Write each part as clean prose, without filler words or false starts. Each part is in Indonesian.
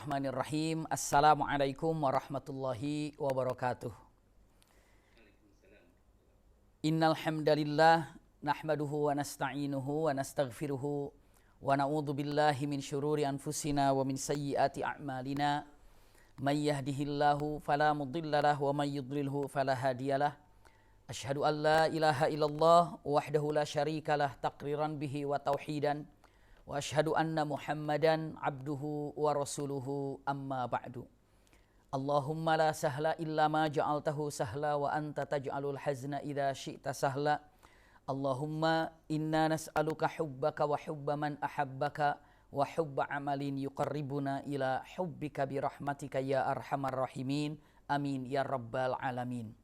Bismillahirrahmanirrahim. Assalamualaikum warahmatullahi wabarakatuh. Innal hamdalillah nahmaduhu wa nasta'inuhu wa nastaghfiruhu wa na'udzu billahi min syururi anfusina wa min sayyiati a'malina. May yahdihillahu fala mudhillalah wa may yudlilhu fala hadiyalah. Asyhadu an la ilaha illallah wahdahu la syarikalah taqriran bihi wa tauhidan. Wa asyhadu anna Muhammadan abduhu wa rasuluhu amma ba'du. Allahumma la sahla illa ma ja'altahu sahla wa anta taj'alul hazna idza syi'ta sahla. Allahumma inna nas'aluka hubbaka wa hubba man ahabbaka wa hubba amalin yuqarribuna ila hubbika bi rahmatika ya arhamar rahimin. Amin ya rabbal alamin.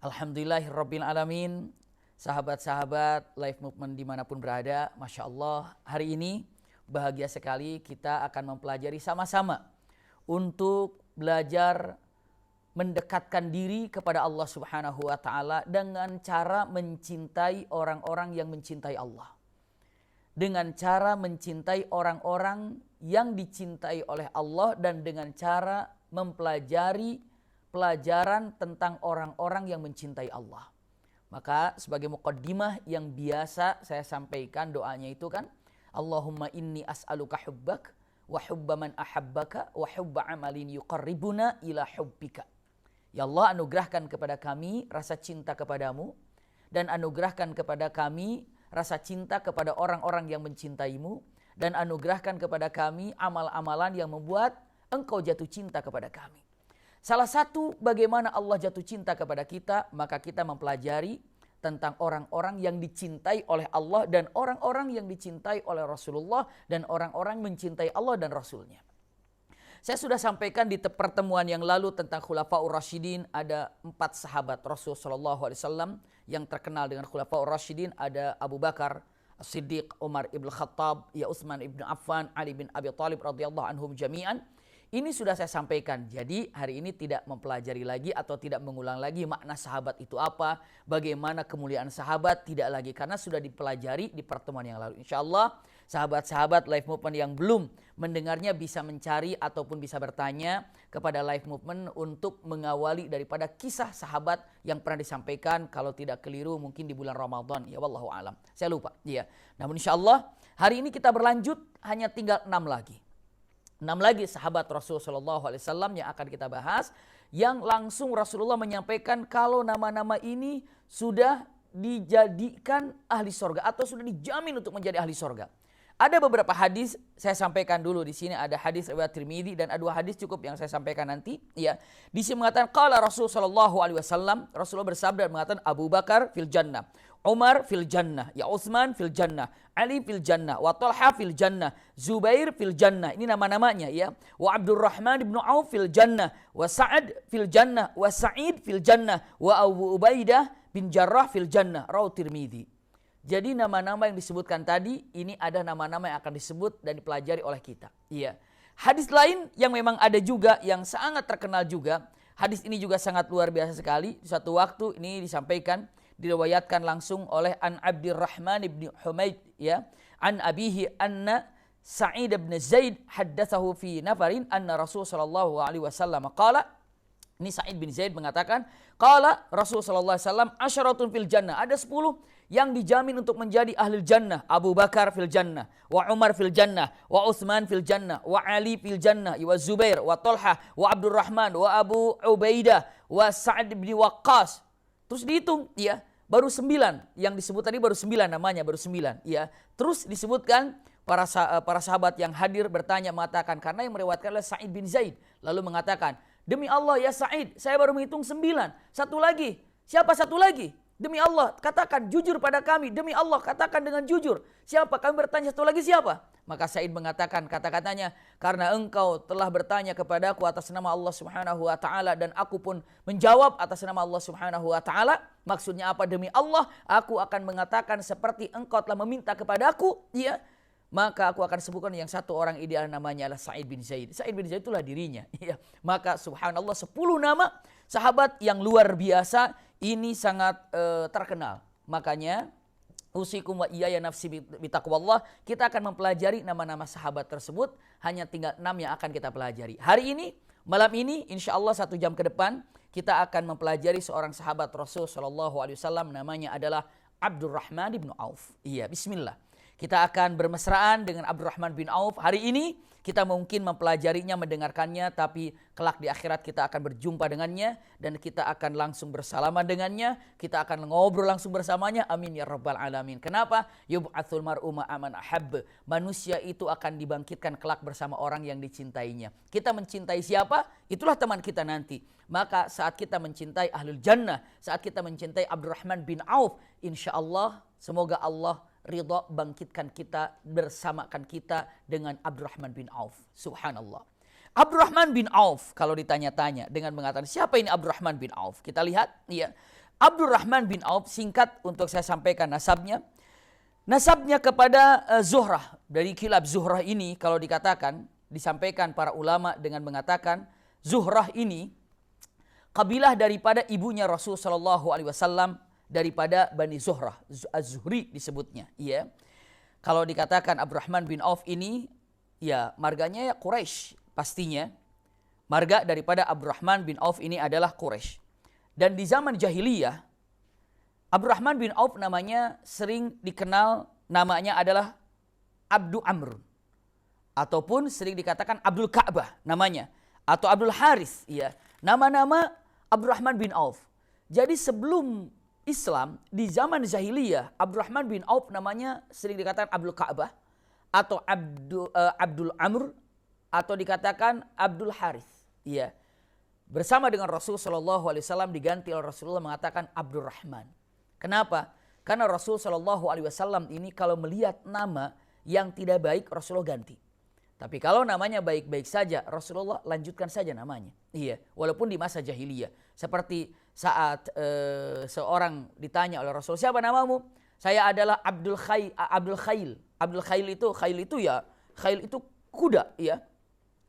Alhamdulillahirabbil alamin. Sahabat-sahabat Life Movement dimanapun berada, Masya Allah, hari ini bahagia sekali kita akan mempelajari sama-sama untuk belajar mendekatkan diri kepada Allah Subhanahu wa Ta'ala dengan cara mencintai orang-orang yang mencintai Allah. Dengan cara mencintai orang-orang yang dicintai oleh Allah dan dengan cara mempelajari pelajaran tentang orang-orang yang mencintai Allah. Maka sebagai muqaddimah yang biasa saya sampaikan doanya itu kan, Allahumma inni as'aluka hubbak wa hubba man ahabbaka wa hubba amalin yuqarribuna ila hubbika. Ya Allah, anugerahkan kepada kami rasa cinta kepadamu dan anugerahkan kepada kami rasa cinta kepada orang-orang yang mencintaimu dan anugerahkan kepada kami amal-amalan yang membuat engkau jatuh cinta kepada kami. Salah satu bagaimana Allah jatuh cinta kepada kita, maka kita mempelajari tentang orang-orang yang dicintai oleh Allah dan orang-orang yang dicintai oleh Rasulullah dan orang-orang mencintai Allah dan Rasulnya. Saya sudah sampaikan di pertemuan yang lalu tentang Khulafaur Rasyidin, ada 4 sahabat Rasulullah SAW yang terkenal dengan Khulafaur Rasyidin, ada Abu Bakar As-Siddiq, Umar ibn Khattab, Utsman ibn Affan, Ali bin Abi Thalib radhiyallahu anhum jami'an. Ini sudah saya sampaikan, jadi hari ini tidak mempelajari lagi atau tidak mengulang lagi makna sahabat itu apa, bagaimana kemuliaan sahabat, tidak lagi karena sudah dipelajari di pertemuan yang lalu. Insya Allah sahabat-sahabat Life Movement yang belum mendengarnya bisa mencari ataupun bisa bertanya kepada Life Movement untuk mengawali daripada kisah sahabat yang pernah disampaikan, kalau tidak keliru mungkin di bulan Ramadan, ya wallahu alam. Saya lupa, ya. Namun insya Allah hari ini kita berlanjut, hanya tinggal 6 lagi. 6 lagi sahabat Rasulullah SAW yang akan kita bahas, yang langsung Rasulullah menyampaikan kalau nama-nama ini sudah dijadikan ahli sorga atau sudah dijamin untuk menjadi ahli sorga. Ada beberapa hadis saya sampaikan dulu di sini, ada hadis riwayat Tirmidzi dan ada 2 hadis cukup yang saya sampaikan nanti. Ya, di sini mengatakan qala Rasulullah SAW, Rasulullah bersabda dan mengatakan Abu Bakar fil jannah, Umar fil jannah, ya Utsman fil jannah, Ali fil jannah, wa Talha fil jannah, Zubair fil jannah. Ini nama-namanya ya. Wa Abdurrahman bin Auf fil jannah, wa Sa'ad fil jannah, wa Sa'id fil jannah, wa Abu Ubaidah bin Jarrah fil jannah. Rawi Tirmidzi. Jadi nama-nama yang disebutkan tadi ini ada nama-nama yang akan disebut dan dipelajari oleh kita. Iya. Hadis lain yang memang ada juga yang sangat terkenal juga. Hadis ini juga sangat luar biasa sekali. Suatu waktu ini disampaikan, diriwayatkan langsung oleh An Abdurrahman ibn Humaid ya, an abihi anna Sa'id ibn Zaid haddatsahu fi nafarin anna Rasul sallallahu alaihi wasallam qala. Ini Sa'id bin Zaid mengatakan, qala Rasul sallallahu alaihi wasallam asyaratun fil jannah, ada 10 yang dijamin untuk menjadi ahli jannah. Abu Bakar fil jannah, wa Umar fil jannah, wa Utsman fil jannah, wa Ali fil jannah, wa Zubair, wa Talha, wa Abdurrahman, wa Abu Ubaidah, wa Sa'ad bin Waqqas. Terus dihitung ya, baru 9 yang disebut tadi, baru 9 namanya, baru 9 ya. Terus disebutkan para sahabat yang hadir bertanya mengatakan, karena yang meriwayatkan adalah Sa'id bin Zaid, lalu mengatakan, demi Allah ya Sa'id, saya baru menghitung 9. Satu lagi, siapa satu lagi? Demi Allah, katakan jujur pada kami. Demi Allah, katakan dengan jujur. Siapa? Kami bertanya satu lagi siapa? Maka Sa'id mengatakan kata-katanya, karena engkau telah bertanya kepadaku atas nama Allah Subhanahu wa Ta'ala dan aku pun menjawab atas nama Allah Subhanahu wa Ta'ala. Maksudnya apa? Demi Allah, aku akan mengatakan seperti engkau telah meminta kepadaku, ya. Maka aku akan sebutkan yang satu orang ideal namanya adalah Sa'id bin Zaid. Sa'id bin Zaid itulah dirinya. Ya. Maka subhanallah 10 nama sahabat yang luar biasa ini sangat terkenal. Makanya Usikum wa iyaya nafsi bitaqwallah. Kita akan mempelajari nama-nama sahabat tersebut. Hanya tinggal 6 yang akan kita pelajari. Hari ini, malam ini, insya Allah 1 jam ke depan, kita akan mempelajari seorang sahabat Rasul SAW. Namanya adalah Abdurrahman bin Auf. Iya, bismillah. Kita akan bermesraan dengan Abdurrahman bin Auf. Hari ini kita mungkin mempelajarinya, mendengarkannya, tapi kelak di akhirat kita akan berjumpa dengannya dan kita akan langsung bersalaman dengannya, kita akan ngobrol langsung bersamanya. Amin ya rabbal alamin. Kenapa? Yub'atsul mar'u ma'aman ahab. Manusia itu akan dibangkitkan kelak bersama orang yang dicintainya. Kita mencintai siapa? Itulah teman kita nanti. Maka saat kita mencintai ahlul jannah, saat kita mencintai Abdurrahman bin Auf, insya Allah semoga Allah ridha bangkitkan kita, bersamakan kita dengan Abdurrahman bin Auf. Subhanallah. Abdurrahman bin Auf kalau ditanya-tanya dengan mengatakan siapa ini Abdurrahman bin Auf? Kita lihat ya. Abdurrahman bin Auf, singkat untuk saya sampaikan nasabnya. Nasabnya kepada Zuhrah. Dari kilab Zuhrah ini kalau dikatakan, disampaikan para ulama dengan mengatakan Zuhrah ini kabilah daripada ibunya Rasul sallallahu alaihi wasallam, daripada Bani Zuhrah, Az-Zuhri disebutnya. Ya. Kalau dikatakan Abdurrahman bin Auf ini, ya marganya ya Quraisy pastinya. Marga daripada Abdurrahman bin Auf ini adalah Quraisy. Dan di zaman jahiliyah, Abdurrahman bin Auf namanya sering dikenal, namanya adalah Abdu Amr. Ataupun sering dikatakan Abdul Ka'bah namanya. Atau Abdul Harith. Ya. Nama-nama Abdurrahman bin Auf. Jadi sebelum Islam, di zaman jahiliyah, Abdurrahman bin Auf namanya sering dikatakan Abdul Ka'bah atau Abdul Amr atau dikatakan Abdul Harith. Iya. Bersama dengan Rasul sallallahu alaihi wasallam diganti oleh Rasulullah mengatakan Abdurrahman. Kenapa? Karena Rasul sallallahu alaihi wasallam ini kalau melihat nama yang tidak baik Rasulullah ganti. Tapi kalau namanya baik-baik saja, Rasulullah lanjutkan saja namanya. Iya, walaupun di masa jahiliyah. Seperti saat seorang ditanya oleh Rasul, siapa namamu? Saya adalah Abdul Khail. Abdul Khail itu ya, Khail itu kuda ya.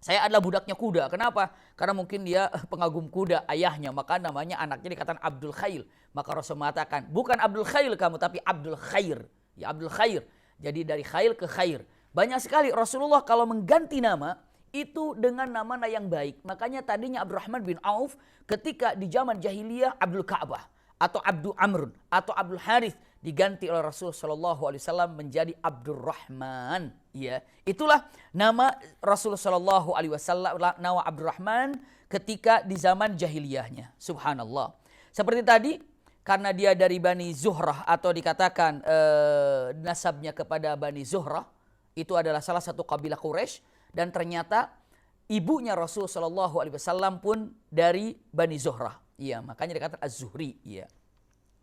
Saya adalah budaknya kuda. Kenapa? Karena mungkin dia pengagum kuda ayahnya, maka namanya anaknya dikatakan Abdul Khail. Maka Rasul mengatakan, bukan Abdul Khail kamu, tapi Abdul Khair. Ya Abdul Khair. Jadi dari Khail ke Khair. Banyak sekali Rasulullah kalau mengganti nama itu dengan nama yang baik. Makanya tadinya Abdurrahman bin Auf ketika di zaman jahiliyah Abdul Ka'bah atau Abdul Amr atau Abdul Harith diganti oleh Rasul sallallahu alaihi wasallam menjadi Abdurrahman. Ya, itulah nama Rasul sallallahu alaihi wasallam, nama Abdurrahman ketika di zaman jahiliyahnya. Subhanallah. Seperti tadi, karena dia dari Bani Zuhrah atau dikatakan nasabnya kepada Bani Zuhrah, itu adalah salah satu kabilah Quraisy, dan ternyata ibunya Rasul sallallahu alaihi wasallam pun dari Bani Zuhrah. Iya, makanya dikatakan Az-Zuhri, iya.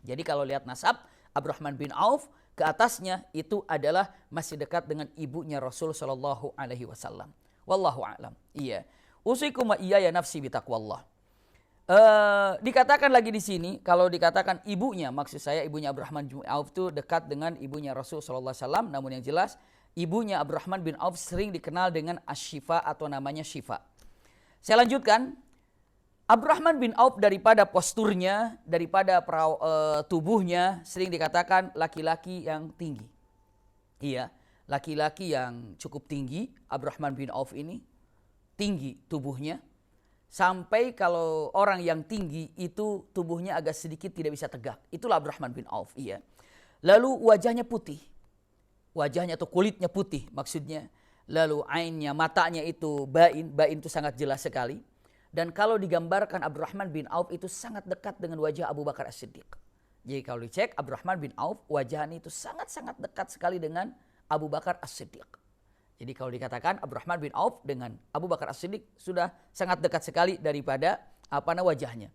Jadi kalau lihat nasab Abdurrahman bin Auf, ke atasnya itu adalah masih dekat dengan ibunya Rasul sallallahu alaihi wasallam. Wallahu a'lam. Iya. Usikum wa iyaya nafsi bitaqwallah. Dikatakan lagi di sini, kalau dikatakan ibunya, maksud saya ibunya Abdurrahman bin Auf itu dekat dengan ibunya Rasul sallallahu alaihi wasallam, namun yang jelas ibunya Abdurrahman bin Auf sering dikenal dengan Asy-Syifa atau namanya Syifa. Saya lanjutkan. Abdurrahman bin Auf daripada posturnya, daripada tubuhnya sering dikatakan laki-laki yang tinggi. Iya, laki-laki yang cukup tinggi. Abdurrahman bin Auf ini tinggi tubuhnya. Sampai kalau orang yang tinggi itu tubuhnya agak sedikit tidak bisa tegak. Itulah Abdurrahman bin Auf. Iya. Lalu wajahnya putih. Wajahnya atau kulitnya putih maksudnya. Lalu ainnya, matanya itu bain. Bain itu sangat jelas sekali. Dan kalau digambarkan Abdurrahman bin Auf itu sangat dekat dengan wajah Abu Bakar As-Siddiq. Jadi kalau dicek Abdurrahman bin Auf wajahnya itu sangat-sangat dekat sekali dengan Abu Bakar As-Siddiq. Jadi kalau dikatakan Abdurrahman bin Auf dengan Abu Bakar As-Siddiq sudah sangat dekat sekali daripada wajahnya.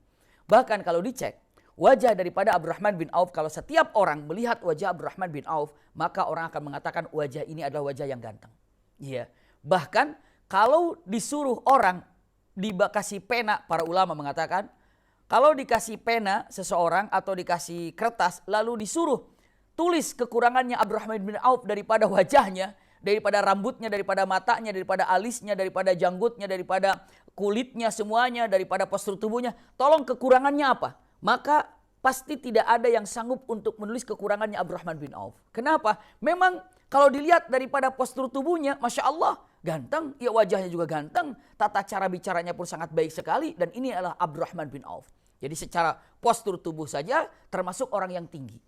Bahkan kalau dicek wajah daripada Abdurrahman bin Auf, kalau setiap orang melihat wajah Abdurrahman bin Auf, maka orang akan mengatakan wajah ini adalah wajah yang ganteng. Iya. Bahkan kalau disuruh orang dikasih pena, para ulama mengatakan kalau dikasih pena seseorang atau dikasih kertas lalu disuruh tulis kekurangannya Abdurrahman bin Auf daripada wajahnya, daripada rambutnya, daripada matanya, daripada alisnya, daripada janggutnya, daripada kulitnya semuanya, daripada postur tubuhnya, tolong kekurangannya apa? Maka pasti tidak ada yang sanggup untuk menulis kekurangannya Abdurrahman bin Auf. Kenapa? Memang kalau dilihat daripada postur tubuhnya, Masya Allah, ganteng, ya wajahnya juga ganteng, tata cara bicaranya pun sangat baik sekali, dan ini adalah Abdurrahman bin Auf. Jadi secara postur tubuh saja termasuk orang yang tinggi.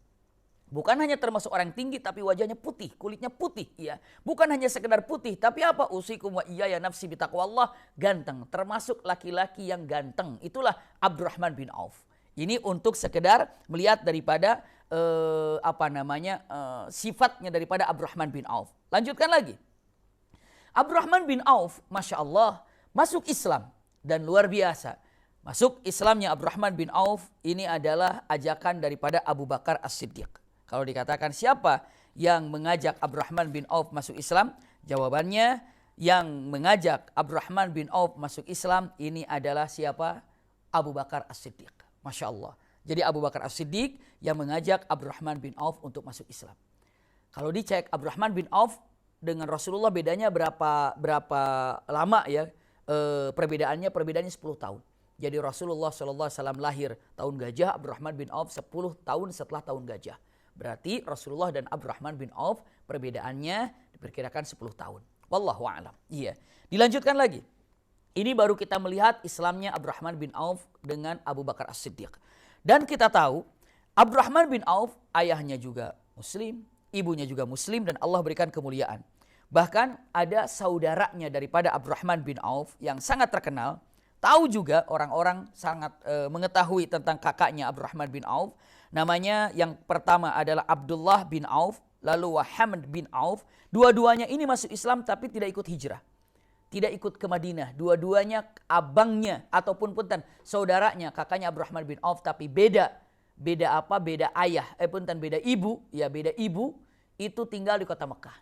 Bukan hanya termasuk orang tinggi, tapi wajahnya putih, kulitnya putih. Ya. Bukan hanya sekedar putih, tapi apa? Usikum wa iyaya nafsi bitaqwallah, ganteng. Termasuk laki-laki yang ganteng. Itulah Abdurrahman bin Auf. Ini untuk sekedar melihat daripada sifatnya daripada Abdurrahman bin Auf. Lanjutkan lagi. Abdurrahman bin Auf, Masya Allah, masuk Islam. Dan luar biasa. Masuk Islamnya Abdurrahman bin Auf, ini adalah ajakan daripada Abu Bakar As-Siddiq. Kalau dikatakan siapa yang mengajak Abdurrahman bin Auf masuk Islam? Jawabannya, yang mengajak Abdurrahman bin Auf masuk Islam ini adalah siapa? Abu Bakar As-Siddiq. Masya Allah. Jadi Abu Bakar As-Siddiq yang mengajak Abdurrahman bin Auf untuk masuk Islam. Kalau dicek Abdurrahman bin Auf dengan Rasulullah bedanya berapa lama ya? Perbedaannya 10 tahun. Jadi Rasulullah SAW lahir tahun gajah, Abdurrahman bin Auf 10 tahun setelah tahun gajah. Berarti Rasulullah dan Abdurrahman bin Auf perbedaannya diperkirakan 10 tahun. Wallahu a'lam. Iya. Dilanjutkan lagi. Ini baru kita melihat Islamnya Abdurrahman bin Auf dengan Abu Bakar As-Siddiq. Dan kita tahu Abdurrahman bin Auf ayahnya juga Muslim, ibunya juga Muslim, dan Allah berikan kemuliaan. Bahkan ada saudaranya daripada Abdurrahman bin Auf yang sangat terkenal. Tahu juga orang-orang sangat mengetahui tentang kakaknya Abdurrahman bin Auf. Namanya yang pertama adalah Abdullah bin Auf, lalu Hamad bin Auf. Dua-duanya ini masuk Islam tapi tidak ikut hijrah. Tidak ikut ke Madinah. Dua-duanya abangnya ataupun saudaranya, kakaknya Abdurrahman bin Auf, tapi beda. Beda apa? Beda ayah. Beda ibu. Ya, beda ibu. Itu tinggal di kota Mekah.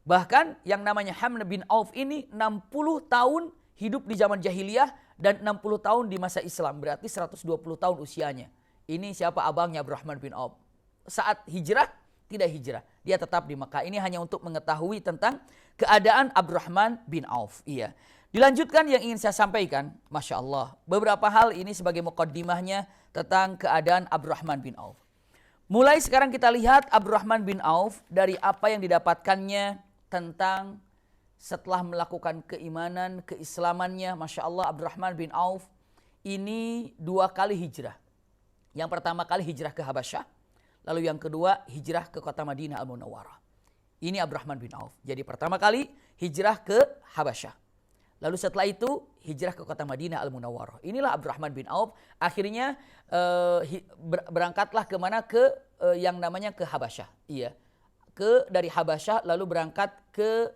Bahkan yang namanya Hamad bin Auf ini 60 tahun hidup di zaman jahiliyah dan 60 tahun di masa Islam. Berarti 120 tahun usianya. Ini siapa abangnya Abdurrahman bin Auf. Saat hijrah, tidak hijrah. Dia tetap di Mekah. Ini hanya untuk mengetahui tentang keadaan Abdurrahman bin Auf. Iya. Dilanjutkan yang ingin saya sampaikan. Masya Allah. Beberapa hal ini sebagai muqaddimahnya tentang keadaan Abdurrahman bin Auf. Mulai sekarang kita lihat Abdurrahman bin Auf dari apa yang didapatkannya tentang setelah melakukan keimanan, keislamannya. Masya Allah, Abdurrahman bin Auf ini 2 kali hijrah. Yang pertama kali hijrah ke Habasyah. Lalu yang kedua hijrah ke kota Madinah Al-Munawwarah. Ini Abdurrahman bin Auf. Jadi pertama kali hijrah ke Habasyah. Lalu setelah itu hijrah ke kota Madinah Al-Munawwarah. Inilah Abdurrahman bin Auf. Akhirnya berangkatlah kemana? Ke yang namanya ke Habasyah. Iya. Dari Habasyah lalu berangkat ke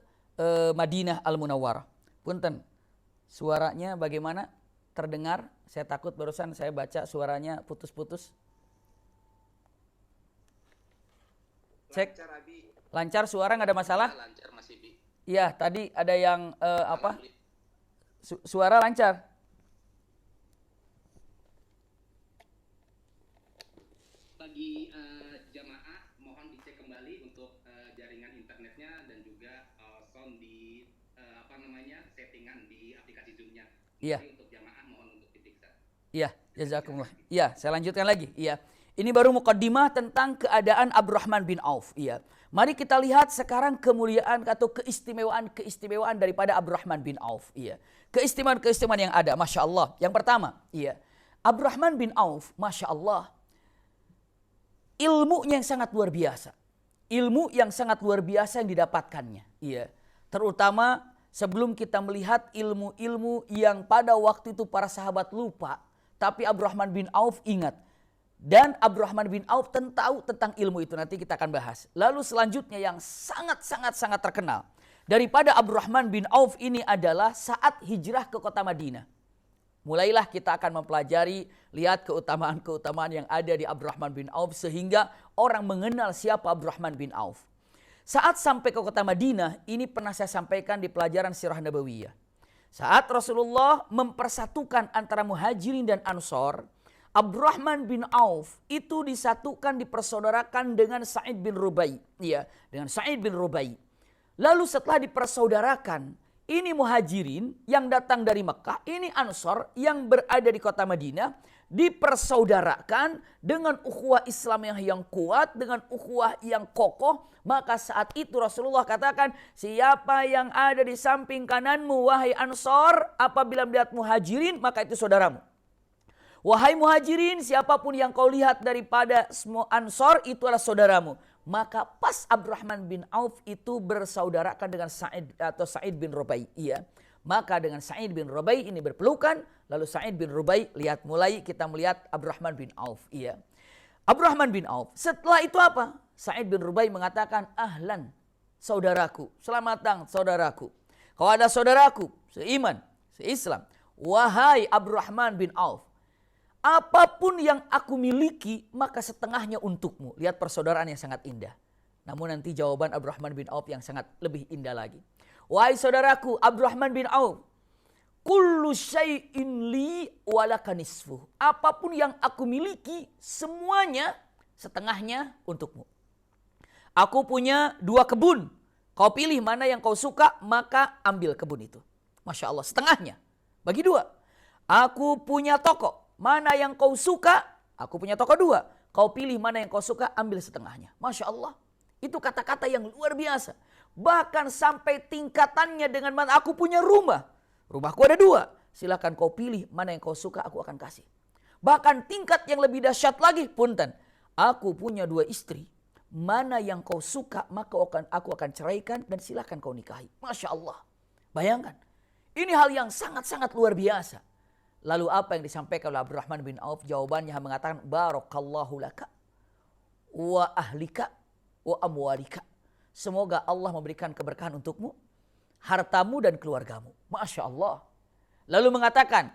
Madinah Al-Munawwarah. Punten, suaranya bagaimana? Terdengar? Saya takut barusan saya baca suaranya putus-putus. Cek. Lancar suara, nggak ada masalah? Lancar masih Bi. Iya, tadi ada yang suara lancar. Bagi jamaah mohon dicek kembali untuk jaringan internetnya dan juga sound di settingan di aplikasi Zoom-nya. Iya. Untuk jamaah mohon untuk diperiksa. Iya, jazakumullah. Iya, saya lanjutkan lagi. Iya. Ini baru muqaddimah tentang keadaan Abdurrahman bin Auf. Iya. Mari kita lihat sekarang kemuliaan atau keistimewaan daripada Abdurrahman bin Auf. Iya. Keistimewaan yang ada, Masya Allah. Yang pertama, iya. Abdurrahman bin Auf, Masya Allah. Ilmunya yang sangat luar biasa. Ilmu yang sangat luar biasa yang didapatkannya. Iya. Terutama sebelum kita melihat ilmu-ilmu yang pada waktu itu para sahabat lupa. Tapi Abdurrahman bin Auf ingat. Dan Abdurrahman bin Auf tahu tentang ilmu itu, nanti kita akan bahas. Lalu selanjutnya yang sangat terkenal daripada Abdurrahman bin Auf ini adalah saat hijrah ke kota Madinah. Mulailah kita akan mempelajari, lihat keutamaan-keutamaan yang ada di Abdurrahman bin Auf sehingga orang mengenal siapa Abdurrahman bin Auf. Saat sampai ke kota Madinah, ini pernah saya sampaikan di pelajaran Sirah Nabawiyah. Saat Rasulullah mempersatukan antara Muhajirin dan Ansor, Abdurrahman bin Auf itu disatukan, dipersaudarakan dengan Sa'id bin Rubai. Ya, dengan Sa'id bin Rubai. Lalu setelah dipersaudarakan, ini Muhajirin yang datang dari Mekah, ini Ansor yang berada di kota Madinah, dipersaudarakan dengan ukhuwah Islam yang kuat, dengan ukhuwah yang kokoh, maka saat itu Rasulullah katakan, siapa yang ada di samping kananmu wahai Ansor, apabila melihat Muhajirin maka itu saudaramu. Wahai Muhajirin, siapapun yang kau lihat daripada semua Ansor itu adalah saudaramu. Maka pas Abdurrahman bin Auf itu bersaudarakan dengan Sa'id bin Rubai. Iya. Maka dengan Sa'id bin Rubai ini berpelukan. Lalu Sa'id bin Rubai kita melihat Abdurrahman bin Auf. Iya. Abdurrahman bin Auf. Setelah itu apa? Sa'id bin Rubai mengatakan, ahlan saudaraku. Selamat datang saudaraku. Kau ada saudaraku seiman, seislam. Wahai Abdurrahman bin Auf. Apapun yang aku miliki, maka setengahnya untukmu. Lihat persaudaraan yang sangat indah. Namun nanti jawaban Abdurrahman bin Auf yang sangat lebih indah lagi. Wahai saudaraku Abdurrahman bin Auf. Kullu syai'in li walaka nisfuh. Apapun yang aku miliki, semuanya setengahnya untukmu. Aku punya 2 kebun. Kau pilih mana yang kau suka, maka ambil kebun itu. Masya Allah, setengahnya. Bagi 2. Aku punya toko. Mana yang kau suka, aku punya toko 2. Kau pilih mana yang kau suka, ambil setengahnya. Masya Allah. Itu kata-kata yang luar biasa. Bahkan sampai tingkatannya dengan mana aku punya rumah. Rumahku ada 2. Silakan kau pilih mana yang kau suka, aku akan kasih. Bahkan tingkat yang lebih dahsyat lagi, punten. Aku punya 2 istri. Mana yang kau suka, maka aku akan ceraikan dan silakan kau nikahi. Masya Allah. Bayangkan. Ini hal yang sangat-sangat luar biasa. Lalu apa yang disampaikan oleh Abdurrahman bin Auf? Jawabannya mengatakan, barakallahu laka wa ahlika wa amwalika. Semoga Allah memberikan keberkahan untukmu, hartamu dan keluargamu. Masya Allah. Lalu mengatakan,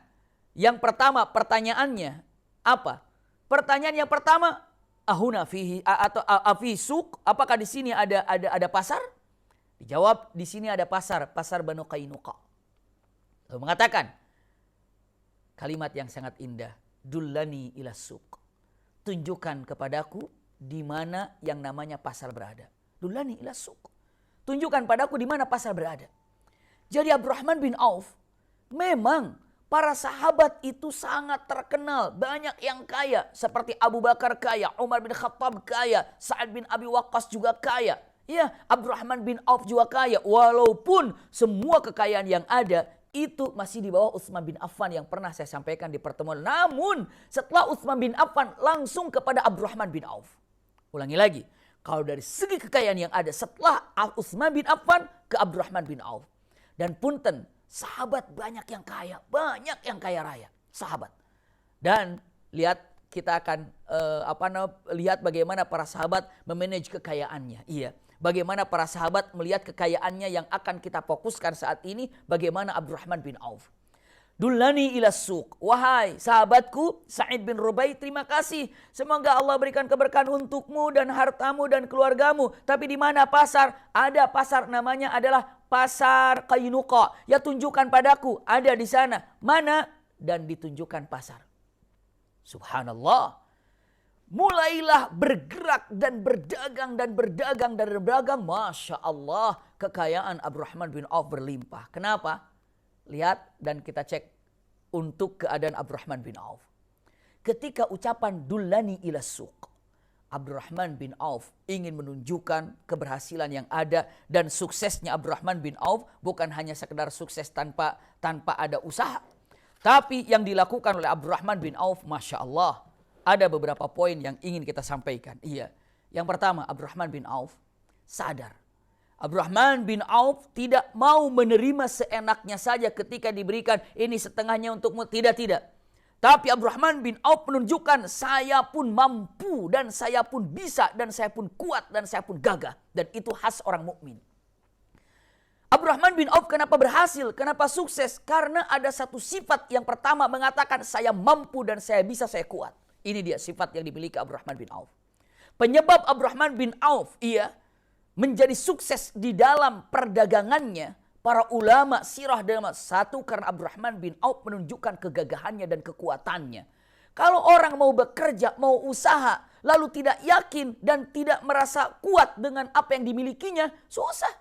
yang pertama pertanyaannya apa? Pertanyaan yang pertama, ahuna fihi atau afi suq? Apakah di sini ada pasar? Dijawab, di sini ada pasar Banu Qainuqa. Lalu mengatakan, kalimat yang sangat indah, dullani ila suq. Tunjukkan kepadaku di mana yang namanya pasar berada. Dullani ila suq. Tunjukkan padaku di mana pasar berada. Jadi Abdurrahman bin Auf, memang para sahabat itu sangat terkenal, banyak yang kaya, seperti Abu Bakar kaya, Umar bin Khattab kaya, Sa'ad bin Abi Waqqas juga kaya. Ya, Abdurrahman bin Auf juga kaya, walaupun semua kekayaan yang ada itu masih di bawah Utsman bin Affan yang pernah saya sampaikan di pertemuan. Namun setelah Utsman bin Affan langsung kepada Abdurrahman bin Auf. Ulangi lagi. Kalau dari segi kekayaan yang ada setelah Utsman bin Affan ke Abdurrahman bin Auf. Dan punten, sahabat banyak yang kaya raya. Sahabat. Dan lihat kita akan lihat bagaimana para sahabat memanage kekayaannya. Iya. Bagaimana para sahabat melihat kekayaannya yang akan kita fokuskan saat ini. Bagaimana Abdurrahman bin Auf. Dullani ila suq. Wahai sahabatku Sa'id bin Rubai, terima kasih. Semoga Allah berikan keberkahan untukmu dan hartamu dan keluargamu. Tapi di mana pasar? Ada pasar, namanya adalah pasar Qainuqa. Ya, tunjukkan padaku. Ada di sana. Mana? Dan ditunjukkan pasar. Subhanallah. Mulailah bergerak dan berdagang. Masya Allah, kekayaan Abdurrahman bin Auf berlimpah. Kenapa? Lihat dan kita cek untuk keadaan Abdurrahman bin Auf. Ketika ucapan dullani ila suq, Abdurrahman bin Auf ingin menunjukkan keberhasilan yang ada dan suksesnya Abdurrahman bin Auf bukan hanya sekedar sukses tanpa ada usaha. Tapi yang dilakukan oleh Abdurrahman bin Auf, Masya Allah, ada beberapa poin yang ingin kita sampaikan. Iya. Yang pertama, Abdurrahman bin Auf sadar. Abdurrahman bin Auf tidak mau menerima seenaknya saja ketika diberikan ini setengahnya untukmu. Tidak. Tapi Abdurrahman bin Auf menunjukkan saya pun mampu dan saya pun bisa dan saya pun kuat dan saya pun gagah. Dan itu khas orang mukmin. Abdurrahman bin Auf kenapa berhasil? Kenapa sukses? Karena ada satu sifat yang pertama mengatakan saya mampu dan saya bisa, saya kuat. Ini dia sifat yang dimiliki Abdurrahman bin Auf. Penyebab Abdurrahman bin Auf menjadi sukses di dalam perdagangannya, para ulama sirah dalam satu karena Abdurrahman bin Auf menunjukkan kegagahannya dan kekuatannya. Kalau orang mau bekerja, mau usaha, lalu tidak yakin dan tidak merasa kuat dengan apa yang dimilikinya, susah.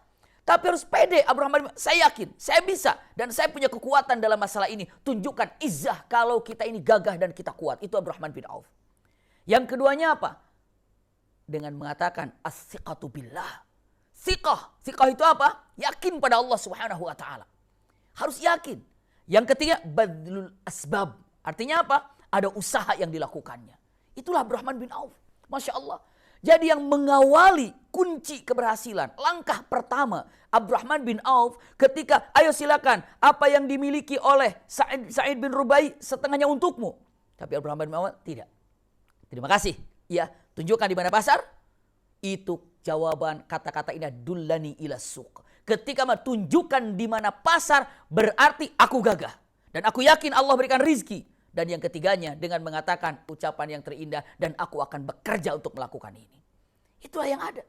Tapi harus pede. Abdurrahman bin Auf, saya yakin, saya bisa. Dan saya punya kekuatan dalam masalah ini. Tunjukkan izzah kalau kita ini gagah dan kita kuat. Itu Abdurrahman bin Auf. Yang keduanya apa? Dengan mengatakan as-siqatu billah. Siqah. Siqah itu apa? Yakin pada Allah subhanahu wa ta'ala. Harus yakin. Yang ketiga, badlul asbab. Artinya apa? Ada usaha yang dilakukannya. Itulah Abdurrahman bin Auf. Masya Allah. Jadi yang mengawali kunci keberhasilan, langkah pertama Abdurrahman bin Auf ketika, ayo silakan, apa yang dimiliki oleh Sa'id bin Rubai setengahnya untukmu. Tapi Abdurrahman bin Auf tidak. Terima kasih. Ya, tunjukkan di mana pasar. Itu jawaban kata-kata ini, dullani ila suq. Ketika tunjukkan di mana pasar, berarti aku gagah. Dan aku yakin Allah berikan rizki. Dan yang ketiganya dengan mengatakan ucapan yang terindah, dan aku akan bekerja untuk melakukan ini. Itulah yang ada.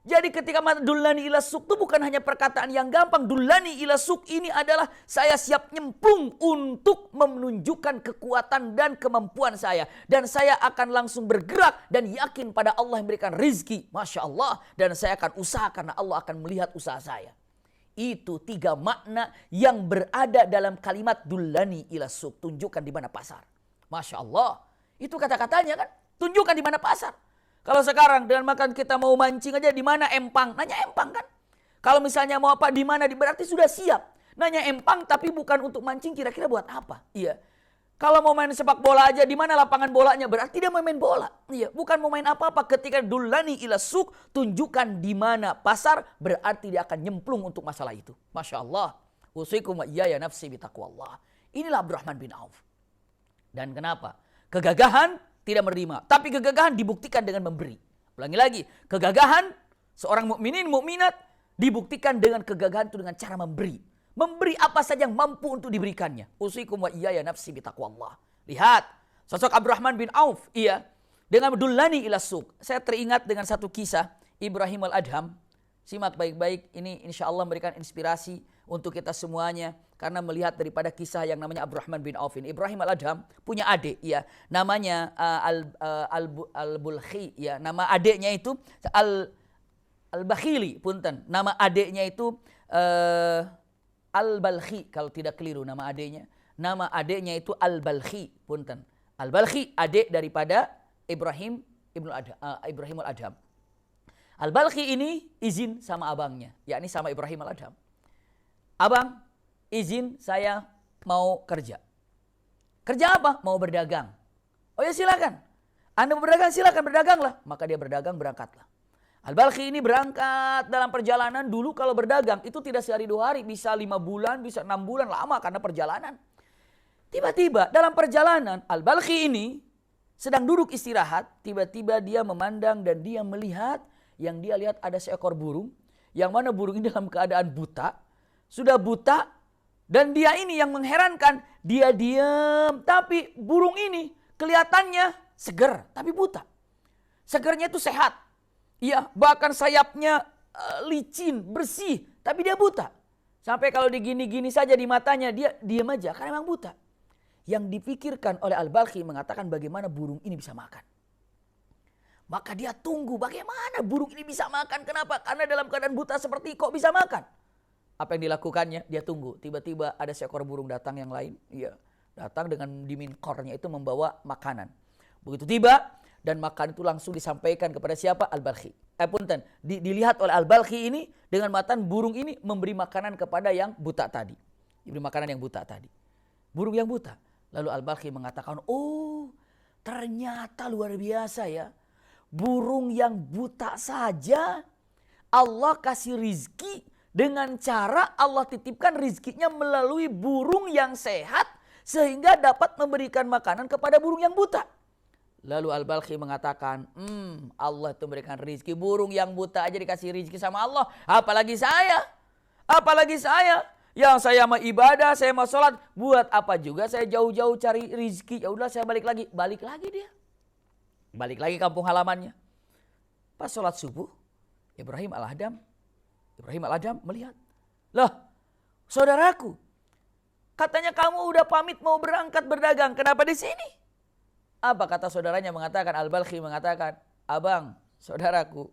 Jadi ketika dullani ila suq itu bukan hanya perkataan yang gampang. Dullani ila suq ini adalah saya siap nyemplung untuk menunjukkan kekuatan dan kemampuan saya. Dan saya akan langsung bergerak dan yakin pada Allah yang memberikan rizki. Masya Allah. Dan saya akan usaha karena Allah akan melihat usaha saya. Itu 3 makna yang berada dalam kalimat dullani ila suq. Tunjukkan di mana pasar. Masya Allah. Itu kata-katanya kan. Tunjukkan di mana pasar. Kalau sekarang dengan makan kita mau mancing aja, di mana empang? Nanya empang kan. Kalau misalnya mau apa, di mana? Berarti sudah siap. Nanya empang tapi bukan untuk mancing, kira-kira buat apa? Iya. Kalau mau main sepak bola aja, di mana lapangan bolanya? Berarti dia mau main bola. Iya, bukan mau main apa-apa. Ketika dullani ila suq, tunjukkan di mana pasar, berarti dia akan nyemplung untuk masalah itu. Masya Allah. Usikum wa iyaya nafsi bitaqwallah. Inilah Abdurrahman bin Auf. Dan kenapa? Kegagahan tidak menerima, tapi kegagahan dibuktikan dengan memberi. Ulangi lagi, kegagahan seorang mukminin, mukminat dibuktikan dengan kegagahan itu dengan cara memberi. Memberi apa saja yang mampu untuk diberikannya. Usikum wa iyaya nafsi bitaqwallah. Lihat, sosok Abdurrahman bin Auf, iya, dengan dullani ila suq. Saya teringat dengan satu kisah Ibrahim al-Adham. Simak baik-baik, ini insya Allah memberikan inspirasi untuk kita semuanya. Karena melihat daripada kisah yang namanya Abdurrahman bin Auf ini. Ibrahim al-Adham punya adik, ya, namanya Al-Bulkhi, ya, nama adiknya itu Al-Bakhili, punten. Nama adiknya itu Al-Balkhi, kalau tidak keliru nama adiknya. Nama adiknya itu Al-Balkhi, punten. Al-Balkhi, adik daripada Ibrahim al-Adham. Al-Balkhi ini izin sama abangnya, yakni sama Ibrahim al-Adham. Abang, izin saya mau kerja. Kerja apa? Mau berdagang. Oh ya silakan. Anda mau berdagang, silakan berdaganglah. Maka dia berdagang, berangkatlah. Al-Balkhi ini berangkat dalam perjalanan. Dulu kalau berdagang itu tidak sehari 2 hari. Bisa 5 bulan, bisa 6 bulan. Lama karena perjalanan. Tiba-tiba dalam perjalanan Al-Balkhi ini sedang duduk istirahat. Tiba-tiba dia memandang dan dia melihat. Yang dia lihat ada seekor burung. Yang mana burung ini dalam keadaan buta. Sudah buta. Dan dia ini yang mengherankan. Dia diam. Tapi burung ini kelihatannya seger. Tapi buta. Segernya itu sehat. Iya, bahkan sayapnya licin, bersih. Tapi dia buta. Sampai kalau digini-gini saja di matanya, dia diam aja. Karena memang buta. Yang dipikirkan oleh Al-Balkhi mengatakan bagaimana burung ini bisa makan. Maka dia tunggu bagaimana burung ini bisa makan. Kenapa? Karena dalam keadaan buta seperti kok bisa makan. Apa yang dilakukannya? Dia tunggu. Tiba-tiba ada seekor burung datang yang lain. Iya, datang dengan diminkornya itu membawa makanan. Begitu tiba dan makan itu langsung disampaikan kepada siapa? Al-Balkhi. Punten, dilihat oleh Al-Balkhi ini dengan matan burung ini memberi makanan kepada yang buta tadi. Diberi makanan yang buta tadi. Burung yang buta. Lalu Al-Balkhi mengatakan, oh ternyata luar biasa ya. Burung yang buta saja Allah kasih rizki dengan cara Allah titipkan rizkinya melalui burung yang sehat sehingga dapat memberikan makanan kepada burung yang buta. Lalu Al-Balkhi mengatakan, Allah itu memberikan rizki. Burung yang buta aja dikasih rizki sama Allah. Apalagi saya. Apalagi saya. Yang saya mau ibadah, saya mau sholat. Buat apa juga saya jauh-jauh cari rizki. Ya udah saya balik lagi. Balik lagi dia. Balik lagi kampung halamannya. Pas sholat subuh, Ibrahim al-Adham melihat. Loh, saudaraku. Katanya kamu udah pamit mau berangkat berdagang. Kenapa di sini? Apa kata saudaranya mengatakan, Al-Balkhi mengatakan, abang, saudaraku,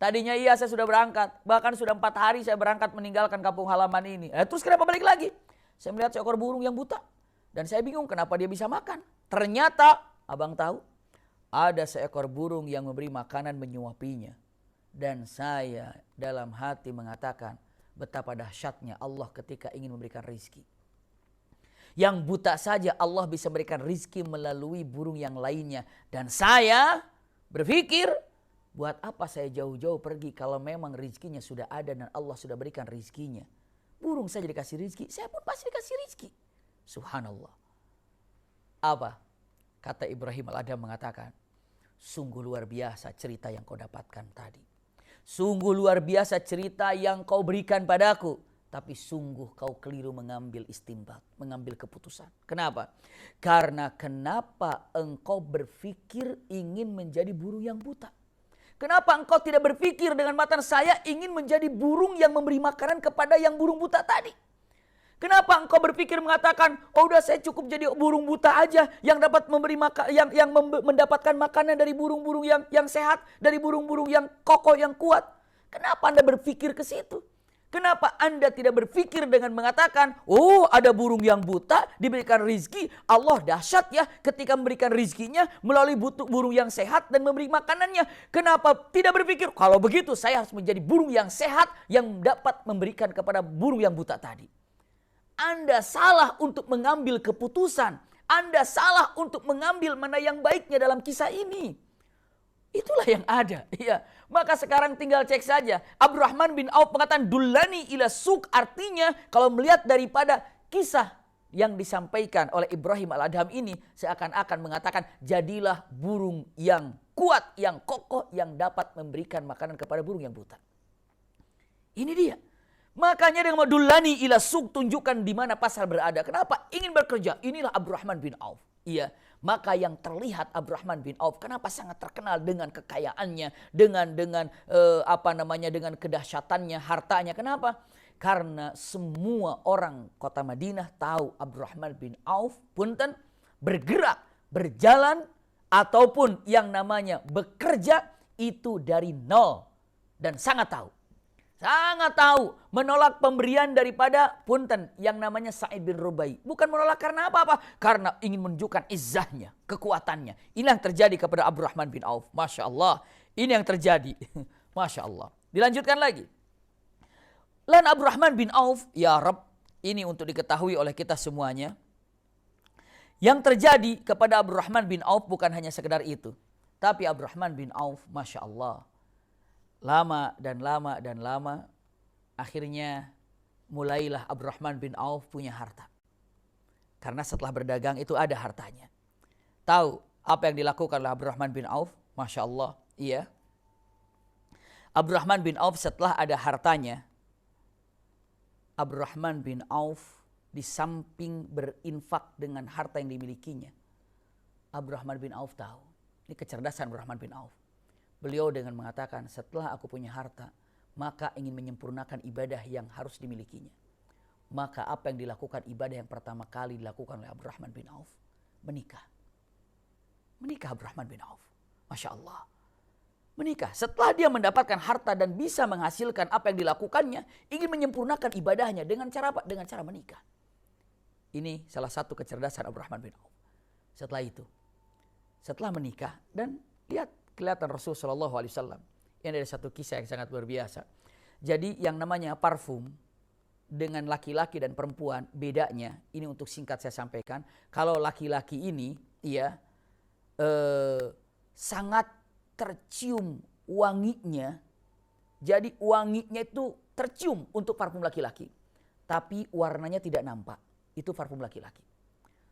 Tadinya iya saya sudah berangkat. Bahkan sudah 4 hari saya berangkat meninggalkan kampung halaman ini. Terus kenapa balik lagi? Saya melihat seekor burung yang buta. Dan saya bingung kenapa dia bisa makan. Ternyata abang tahu ada seekor burung yang memberi makanan menyuapinya. Dan saya dalam hati mengatakan betapa dahsyatnya Allah ketika ingin memberikan rizki. Yang buta saja Allah bisa memberikan rizki melalui burung yang lainnya. Dan saya berpikir, buat apa saya jauh-jauh pergi kalau memang rizkinya sudah ada dan Allah sudah berikan rizkinya. Burung saja dikasih rizki, saya pun pasti dikasih rizki. Subhanallah. Apa? Kata Ibrahim Al-Adham mengatakan, sungguh luar biasa cerita yang kau dapatkan tadi. Sungguh luar biasa cerita yang kau berikan padaku. Tapi sungguh kau keliru mengambil istinbat, mengambil keputusan. Kenapa? Karena kenapa engkau berpikir ingin menjadi burung yang buta? Kenapa engkau tidak berpikir dengan mata saya ingin menjadi burung yang memberi makanan kepada yang burung buta tadi? Kenapa engkau berpikir mengatakan, oh udah saya cukup jadi burung buta aja yang dapat memberi mendapatkan makanan dari burung-burung yang sehat, dari burung-burung yang kokoh, yang kuat? Kenapa Anda berpikir ke situ? Kenapa Anda tidak berpikir dengan mengatakan, oh ada burung yang buta diberikan rizki, Allah dahsyat ya ketika memberikan rizkinya melalui burung yang sehat dan memberi makanannya. Kenapa tidak berpikir, kalau begitu saya harus menjadi burung yang sehat yang dapat memberikan kepada burung yang buta tadi. Anda salah untuk mengambil keputusan. Anda salah untuk mengambil mana yang baiknya dalam kisah ini. Itulah yang ada. Ya. Maka sekarang tinggal cek saja. Abdurrahman bin Auf mengatakan dullani ila suq, artinya kalau melihat daripada kisah yang disampaikan oleh Ibrahim Al-Adham ini seakan-akan mengatakan jadilah burung yang kuat, yang kokoh, yang dapat memberikan makanan kepada burung yang buta. Ini dia. Makanya dengan dullani ila suq, tunjukkan di mana pasar berada. Kenapa? Ingin bekerja. Inilah Abdurrahman bin Auf. Iya. Maka yang terlihat Abdurrahman bin Auf kenapa sangat terkenal dengan kekayaannya, dengan kedahsyatannya, hartanya. Kenapa? Karena semua orang kota Madinah tahu Abdurrahman bin Auf punten bergerak, berjalan ataupun yang namanya bekerja itu dari nol dan sangat tahu. Sangat tahu menolak pemberian daripada punten yang namanya Sa'id bin Rubai. Bukan menolak karena apa-apa. Karena ingin menunjukkan izzahnya, kekuatannya. Ini yang terjadi kepada Abdurrahman bin Auf. Masya Allah. Ini yang terjadi. Masya Allah. Dilanjutkan lagi. Lan Abdurrahman bin Auf, ya Rabb, ini untuk diketahui oleh kita semuanya. Yang terjadi kepada Abdurrahman bin Auf bukan hanya sekedar itu. Tapi Abdurrahman bin Auf, Masya Allah. Lama dan lama, akhirnya mulailah Abdurrahman bin Auf punya harta. Karena setelah berdagang itu ada hartanya. Tahu apa yang dilakukan oleh Abdurrahman bin Auf? Masya Allah, iya. Abdurrahman bin Auf setelah ada hartanya, Abdurrahman bin Auf di samping berinfak dengan harta yang dimilikinya, Abdurrahman bin Auf tahu. Ini kecerdasan Abdurrahman bin Auf. Beliau dengan mengatakan, setelah aku punya harta, maka ingin menyempurnakan ibadah yang harus dimilikinya. Maka apa yang dilakukan, ibadah yang pertama kali dilakukan oleh Abdurrahman bin Auf? Menikah. Menikah Abdurrahman bin Auf. Masya Allah. Menikah. Setelah dia mendapatkan harta dan bisa menghasilkan apa yang dilakukannya, ingin menyempurnakan ibadahnya dengan cara apa? Dengan cara menikah. Ini salah satu kecerdasan Abdurrahman bin Auf. Setelah itu, setelah menikah dan lihat, kelihatan Rasulullah SAW. Ini ada satu kisah yang sangat luar biasa. Jadi yang namanya parfum dengan laki-laki dan perempuan bedanya, ini untuk singkat saya sampaikan. Kalau laki-laki ini sangat tercium wanginya. Jadi wanginya itu tercium untuk parfum laki-laki. Tapi warnanya tidak nampak. Itu parfum laki-laki.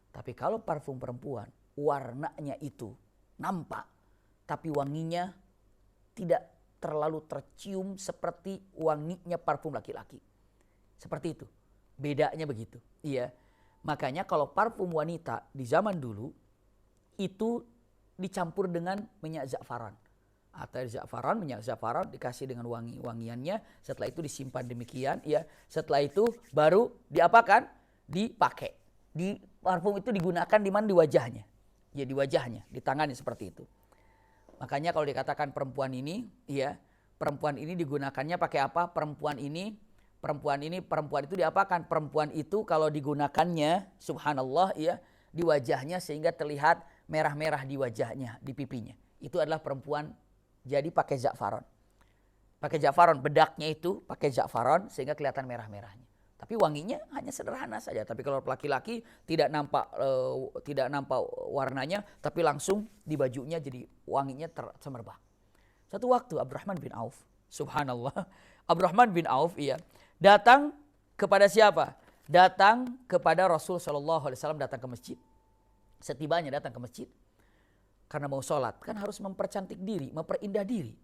Tapi kalau parfum perempuan, warnanya itu nampak. Tapi wanginya tidak terlalu tercium seperti wanginya parfum laki-laki. Seperti itu. Bedanya begitu. Iya. Makanya kalau parfum wanita di zaman dulu itu dicampur dengan minyak za'faran. Atau za'faran, minyak za'faran dikasih dengan wangi-wangiannya. Setelah itu disimpan demikian. Ya. Setelah itu baru diapakan? Dipakai. Di parfum itu digunakan di mana? Di wajahnya. Ya, di wajahnya, di tangannya seperti itu. Makanya kalau dikatakan perempuan ini, ya, perempuan ini digunakannya pakai apa? Perempuan itu diapakan? Perempuan itu kalau digunakannya, subhanallah ya, di wajahnya sehingga terlihat merah-merah di wajahnya, di pipinya. Itu adalah perempuan, jadi pakai za'faron. Pakai za'faron, bedaknya itu pakai za'faron sehingga kelihatan merah-merahnya. Tapi wanginya hanya sederhana saja. Tapi kalau laki-laki tidak nampak warnanya, tapi langsung di bajunya jadi wanginya semerbak. Satu waktu Abdurrahman bin Auf, subhanallah, Abdurrahman bin Auf datang kepada siapa? Datang kepada Rasul SAW, datang ke masjid. Setibanya datang ke masjid, karena mau sholat, kan harus mempercantik diri, memperindah diri.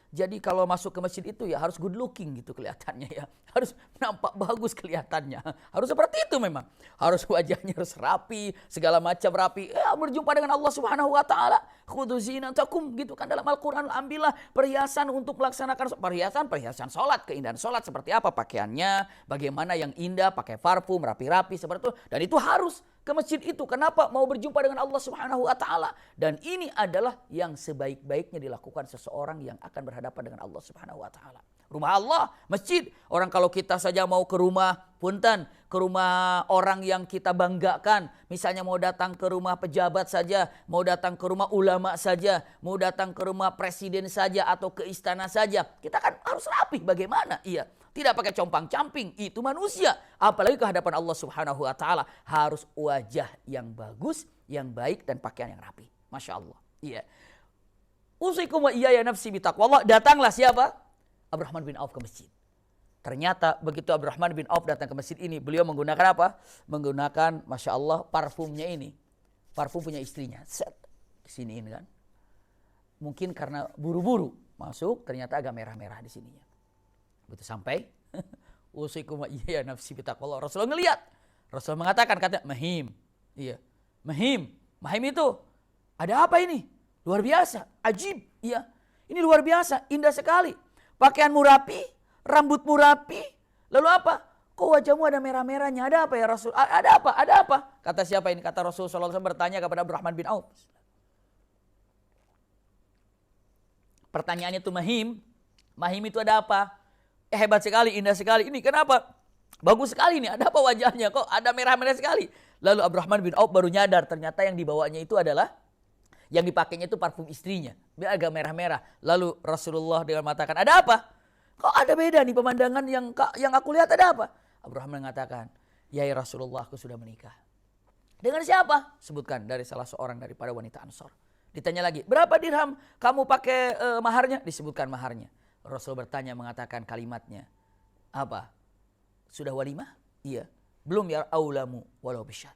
Jadi kalau masuk ke masjid itu ya harus good looking gitu kelihatannya ya. Harus nampak bagus kelihatannya. Harus seperti itu memang. Harus wajahnya harus rapi, segala macam rapi. Berjumpa dengan Allah Subhanahu wa taala. Khudhu zinatakum gitu kan dalam Al-Qur'an, ambillah perhiasan untuk melaksanakan perhiasan salat, keindahan salat seperti apa pakaiannya, bagaimana yang indah, pakai parfum, rapi-rapi seperti itu. Dan itu harus ke masjid itu. Kenapa? Mau berjumpa dengan Allah Subhanahu wa taala. Dan ini adalah yang sebaik-baiknya dilakukan seseorang yang akan berhadapan dengan Allah Subhanahu wa taala. Rumah Allah, masjid. Orang kalau kita saja mau ke rumah punten, ke rumah orang yang kita banggakan, misalnya mau datang ke rumah pejabat saja, mau datang ke rumah ulama saja, mau datang ke rumah presiden saja atau ke istana saja, kita kan harus rapi bagaimana? Tidak pakai compang-camping, itu manusia. Apalagi ke hadapan Allah Subhanahu wa taala harus wajah yang bagus, yang baik dan pakaian yang rapi. Masya Allah. Usikum wa iyaya nafsi bitaqwallah. Datanglah siapa? Abdurrahman bin Auf ke masjid. Ternyata begitu Abdurrahman bin Auf datang ke masjid ini, beliau menggunakan apa? Menggunakan, Masya Allah, parfumnya ini. Parfum punya istrinya. Set. Sini ini kan. Mungkin karena buru-buru masuk, ternyata agak merah-merah di sininya. Begitu sampai, usikum wa iyaya nafsi bitaqwallah. Rasulullah ngelihat. Rasulullah mengatakan, katanya, mahim. Mahim. Mahim itu, ada apa ini? Luar biasa, ajib. Ini luar biasa, indah sekali. Pakaianmu rapi, rambutmu rapi. Lalu apa? Kok wajahmu ada merah-merahnya? Ada apa ya Rasul? Ada apa? Ada apa? Kata siapa ini? Kata Rasulullah SAW bertanya kepada Abdurrahman bin Auf. Pertanyaannya itu mahim. Mahim itu ada apa? Hebat sekali, indah sekali. Ini kenapa? Bagus sekali ini. Ada apa wajahnya? Kok ada merah-merah sekali? Lalu Abdurrahman bin Auf baru nyadar ternyata yang dibawanya itu adalah, yang dipakainya itu parfum istrinya. Dia agak merah-merah. Lalu Rasulullah dengan mengatakan, ada apa? Kok ada beda nih pemandangan yang aku lihat, ada apa? Abdurrahman mengatakan, ya Rasulullah, aku sudah menikah. Dengan siapa? Sebutkan, dari salah seorang daripada wanita Ansor. Ditanya lagi, berapa dirham kamu pakai maharnya? Disebutkan maharnya. Rasul bertanya, mengatakan kalimatnya, apa? Sudah walimah? Iya. Belum ya, aulamu walau bisyat.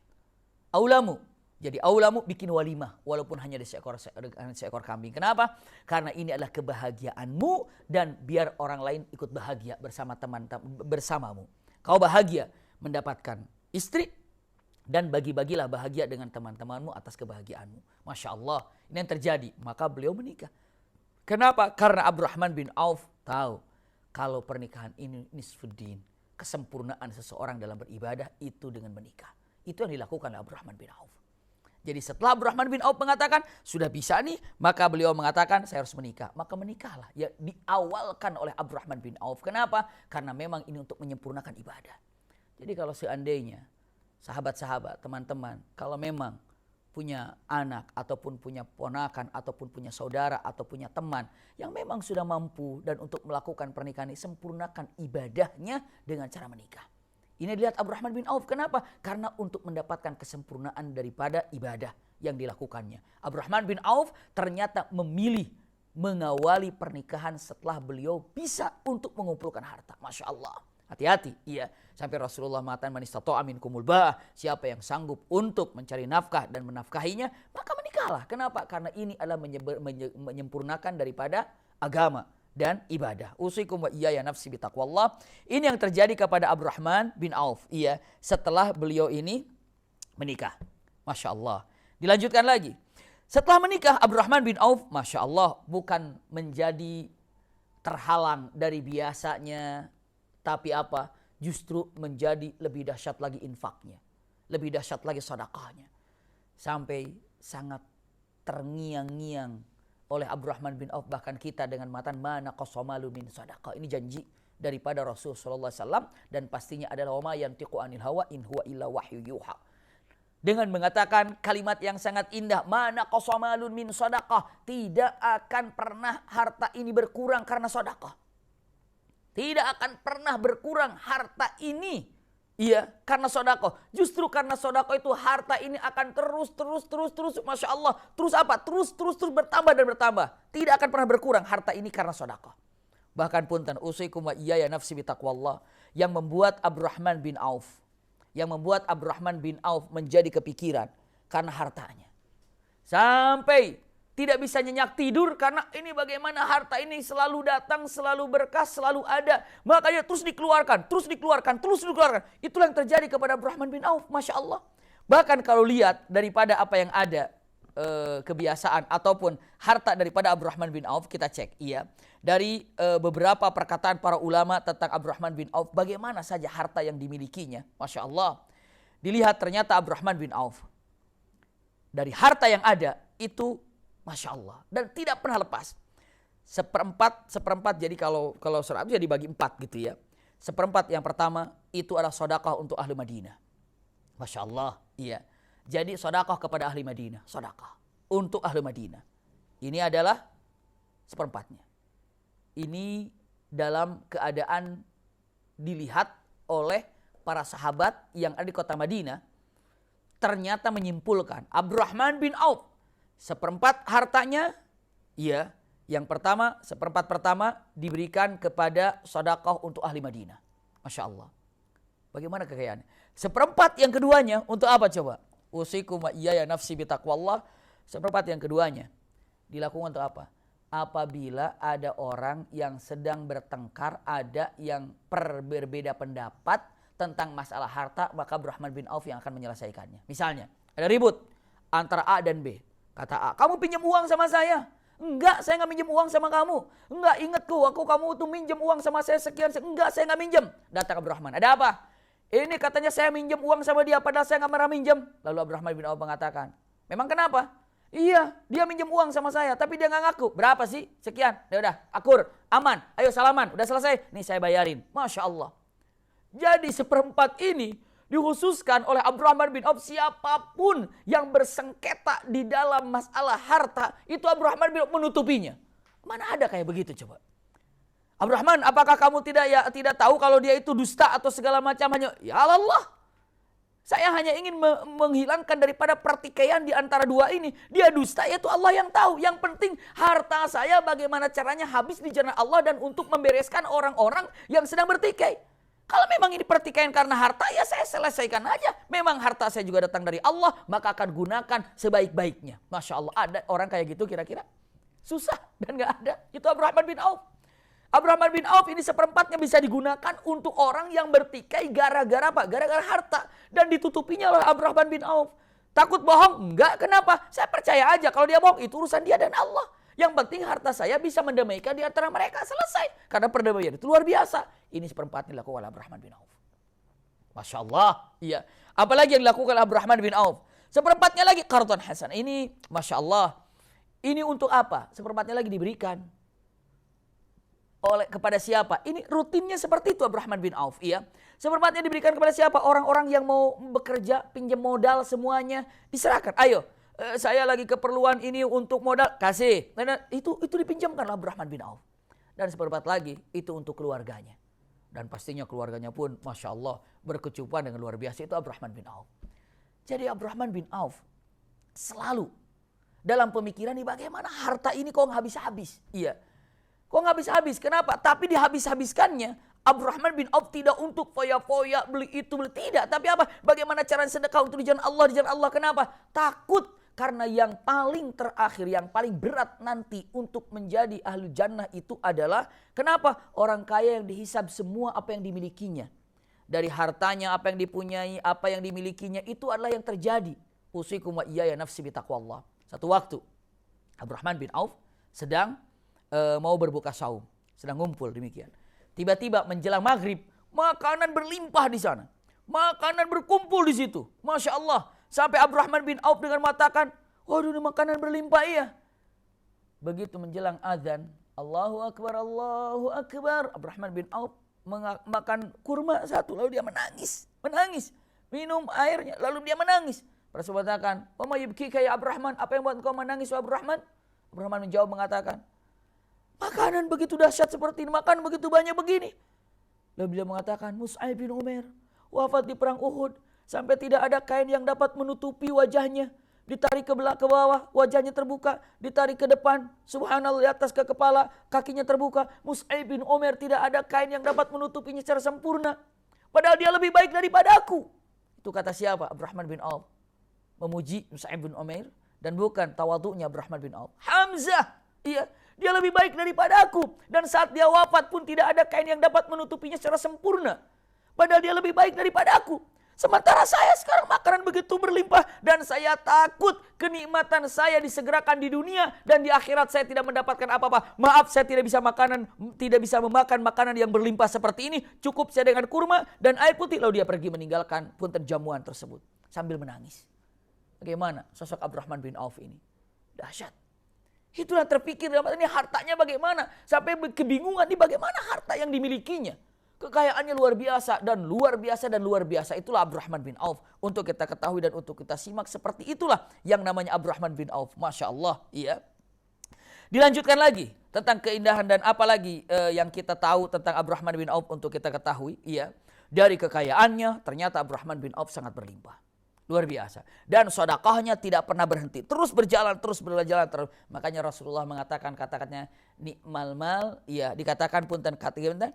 Aulamu. Jadi aulamu bikin walimah walaupun hanya ada seekor kambing. Kenapa? Karena ini adalah kebahagiaanmu dan biar orang lain ikut bahagia bersama teman-teman bersamamu. Kau bahagia mendapatkan istri dan bagi-bagilah bahagia dengan teman-temanmu atas kebahagiaanmu. Masya Allah, ini yang terjadi. Maka beliau menikah. Kenapa? Karena Abdurrahman bin Auf tahu kalau pernikahan ini nisfuddin, kesempurnaan seseorang dalam beribadah itu dengan menikah. Itu yang dilakukan oleh Abdurrahman bin Auf. Jadi setelah Abdurrahman bin Auf mengatakan, sudah bisa nih, maka beliau mengatakan, saya harus menikah. Maka menikahlah. Ya, diawalkan oleh Abdurrahman bin Auf. Kenapa? Karena memang ini untuk menyempurnakan ibadah. Jadi kalau seandainya, sahabat-sahabat, teman-teman, kalau memang punya anak, ataupun punya ponakan, ataupun punya saudara, atau punya teman, yang memang sudah mampu dan untuk melakukan pernikahan ini, sempurnakan ibadahnya dengan cara menikah. Ini dilihat Abdurrahman bin Auf. Kenapa? Karena untuk mendapatkan kesempurnaan daripada ibadah yang dilakukannya. Abdurrahman bin Auf ternyata memilih mengawali pernikahan setelah beliau bisa untuk mengumpulkan harta. Masya Allah. Hati-hati. Sampai Rasulullah mengatakan, man istata'a minkumul ba'ah. Siapa yang sanggup untuk mencari nafkah dan menafkahinya, maka menikahlah. Kenapa? Karena ini adalah menyempurnakan daripada agama dan ibadah. Usikum wa iyaya nafsi bitaqwallah. Ini yang terjadi kepada Abdurrahman bin Auf. Setelah beliau ini menikah. Masya Allah. Dilanjutkan lagi. Setelah menikah, Abdurrahman bin Auf, Masya Allah, bukan menjadi terhalang dari biasanya. Tapi apa? Justru menjadi lebih dahsyat lagi infaknya. Lebih dahsyat lagi sedekahnya. Sampai sangat terngiang-ngiang oleh Abdurrahman bin Auf, bahkan kita dengan matan mana qasamalu min sadaqah. Ini janji daripada Rasulullah SAW dan pastinya adalah wa ma yantiqu anil hawa in huwa illa wahyu yuha. Dengan mengatakan kalimat yang sangat indah, mana qasamalun min sadaqah, tidak akan pernah harta ini berkurang karena sedekah. Tidak akan pernah berkurang harta ini, iya, karena sedekah. Justru karena sedekah itu harta ini akan terus, Masya Allah. Terus apa? Terus bertambah dan bertambah. Tidak akan pernah berkurang harta ini karena sedekah. Bahkan punten usikum wa iyaya nafsi bitaqwallah, yang membuat Abdurrahman bin Auf, menjadi kepikiran karena hartanya. Sampai tidak bisa nyenyak tidur karena ini bagaimana harta ini selalu datang, selalu berkah, selalu ada. Makanya terus dikeluarkan. Itulah yang terjadi kepada Abdurrahman bin Auf, Masya Allah. Bahkan kalau lihat daripada apa yang ada, kebiasaan ataupun harta daripada Abdurrahman bin Auf, kita cek. Iya, dari beberapa perkataan para ulama tentang Abdurrahman bin Auf, bagaimana saja harta yang dimilikinya, Masya Allah. Dilihat ternyata Abdurrahman bin Auf, dari harta yang ada itu Masya Allah, dan tidak pernah lepas. Seperempat, jadi kalau 100 jadi dibagi 4 gitu ya. Seperempat yang pertama itu adalah sedekah untuk ahli Madinah. Masya Allah, iya. Jadi sedekah kepada ahli Madinah, sedekah untuk ahli Madinah. Ini adalah seperempatnya. Ini dalam keadaan dilihat oleh para sahabat yang ada di kota Madinah, ternyata menyimpulkan Abdurrahman bin Auf seperempat hartanya, ya, yang pertama, seperempat pertama diberikan kepada sedekah untuk ahli Madinah. Masya Allah. Bagaimana kekayaannya? Seperempat yang keduanya untuk apa coba? Usikum wa iyaya nafsi bitaqwallah. Seperempat yang keduanya dilakukan untuk apa? Apabila ada orang yang sedang bertengkar, ada yang berbeda pendapat tentang masalah harta, maka Abdurrahman bin Auf yang akan menyelesaikannya. Misalnya, ada ribut antara A dan B. Kata A, kamu pinjam uang sama saya. Enggak, saya nggak minjem uang sama kamu. Enggak, ingatku, kamu tuh minjem uang sama saya sekian. Enggak, saya nggak minjem. Datang Abdurrahman, ada apa? Ini katanya saya minjem uang sama dia, padahal saya nggak pernah minjem. Lalu Abdurrahman bin Auf mengatakan, memang kenapa? Iya, dia minjem uang sama saya, tapi dia nggak ngaku. Berapa sih? Sekian. Ya udah, akur, aman. Ayo salaman, udah selesai. Nih saya bayarin. Masya Allah. Jadi seperempat ini dikhususkan oleh Abdurrahman bin Auf, siapapun yang bersengketa di dalam masalah harta, itu Abdurrahman bin Auf menutupinya. Mana ada kayak begitu coba? Abdurrahman, apakah kamu tidak tahu kalau dia itu dusta atau segala macam? Hanya, ya Allah, saya hanya ingin menghilangkan daripada pertikaian di antara dua ini. Dia dusta, yaitu Allah yang tahu. Yang penting harta saya bagaimana caranya habis di jalan Allah dan untuk membereskan orang-orang yang sedang bertikai. Kalau memang ini pertikaian karena harta, ya saya selesaikan aja. Memang harta saya juga datang dari Allah, maka akan gunakan sebaik-baiknya. Masya Allah, ada orang kayak gitu kira-kira? Susah dan gak ada. Itu Abdurrahman bin Auf. Abdurrahman bin Auf ini seperempatnya bisa digunakan untuk orang yang bertikai gara-gara apa? Gara-gara harta. Dan ditutupinya oleh Abdurrahman bin Auf. Takut bohong? Enggak, kenapa? Saya percaya aja kalau dia bohong, itu urusan dia dan Allah. Yang penting harta saya bisa mendamaikan di antara mereka, selesai. Karena perdamaian itu luar biasa. Ini seperempat dilakukan oleh Abdurrahman bin Auf. Masya Allah. Iya. Apalagi yang dilakukan oleh Abdurrahman bin Auf. Seperempatnya lagi qardan hasan. Ini Masya Allah. Ini untuk apa? Seperempatnya lagi diberikan. Kepada siapa? Ini rutinnya seperti itu Abdurrahman bin Auf. Iya. Seperempatnya diberikan kepada siapa? Orang-orang yang mau bekerja, pinjam modal semuanya. Diserahkan. Ayo. Saya lagi keperluan ini untuk modal, kasih. Nah, itu dipinjamkan oleh Abdurrahman bin Auf. Dan seperempat lagi itu untuk keluarganya. Dan pastinya keluarganya pun Masya Allah berkecupuan dengan luar biasa. Itu Abdurrahman bin Auf. Jadi Abdurrahman bin Auf selalu dalam pemikiran ini bagaimana harta ini kok nggak habis-habis. Iya. Kok nggak habis-habis? Kenapa? Tapi dihabis-habiskannya Abdurrahman bin Auf tidak untuk foya-foya, beli itu, beli. Tidak. Tapi apa? Bagaimana cara sedekah untuk di jalan Allah. Di jalan Allah kenapa? Takut. Karena yang paling terakhir, yang paling berat nanti untuk menjadi ahli jannah itu adalah, kenapa? Orang kaya yang dihisab semua apa yang dimilikinya. Dari hartanya, apa yang dipunyai, apa yang dimilikinya, itu adalah yang terjadi. Usikum wa iyaya nafsi bitaqwallah. Satu waktu, Abdurrahman bin Auf sedang mau berbuka saum. Sedang ngumpul demikian. Tiba-tiba menjelang maghrib, makanan berlimpah di sana. Makanan berkumpul di situ. Masya Allah. Sampai Abdurrahman bin Auf dengan mengatakan, waduh ini makanan berlimpah iya. begitu menjelang azan, Allahu Akbar, Allahu Akbar, Abdurrahman bin Auf makan kurma satu, lalu dia menangis. Minum airnya, lalu dia menangis. Para sahabat mengatakan, "Wa ma yubkika ya Abdurrahman? Apa yang buat engkau menangis, wahai Abdurrahman?" Abdurrahman menjawab mengatakan, "Makanan begitu dahsyat seperti ini, makanan begitu banyak begini." Lalu beliau mengatakan, "Mus'ab bin Umair wafat di perang Uhud sampai tidak ada kain yang dapat menutupi wajahnya. Ditarik ke bawah, wajahnya terbuka, ditarik ke depan, subhanallah, di atas ke kepala, kakinya terbuka. Mus'ab bin Umair tidak ada kain yang dapat menutupinya secara sempurna. Padahal dia lebih baik daripada aku." Itu kata siapa? Abdurrahman bin Auf. Memuji Mus'ab bin Umair dan bukan tawadhu'nya Abdurrahman bin Auf. Hamzah, iya, dia lebih baik daripada aku. Dan saat dia wafat pun tidak ada kain yang dapat menutupinya secara sempurna. Padahal dia lebih baik daripada aku. Sementara saya sekarang makanan begitu berlimpah dan saya takut kenikmatan saya disegerakan di dunia dan di akhirat saya tidak mendapatkan apa-apa. Maaf, saya tidak bisa memakan makanan yang berlimpah seperti ini. Cukup saya dengan kurma dan air putih. Lalu dia pergi meninggalkan punten jamuan tersebut sambil menangis. Bagaimana sosok Abdurrahman bin Auf ini? Dahsyat. Itulah terpikir ini hartanya bagaimana, sampai kebingungan di bagaimana harta yang dimilikinya. Kekayaannya luar biasa dan luar biasa dan luar biasa. Itulah Abdurrahman bin Auf. Untuk kita ketahui dan untuk kita simak, seperti itulah yang namanya Abdurrahman bin Auf. Masya Allah. Iya. Dilanjutkan lagi tentang keindahan dan apalagi yang kita tahu tentang Abdurrahman bin Auf untuk kita ketahui. Iya. Dari kekayaannya ternyata Abdurrahman bin Auf sangat berlimpah. Luar biasa. Dan sedekahnya tidak pernah berhenti. Terus berjalan. Makanya Rasulullah mengatakan kata-katanya nikmal mal. Ya, dikatakan punten kata-kata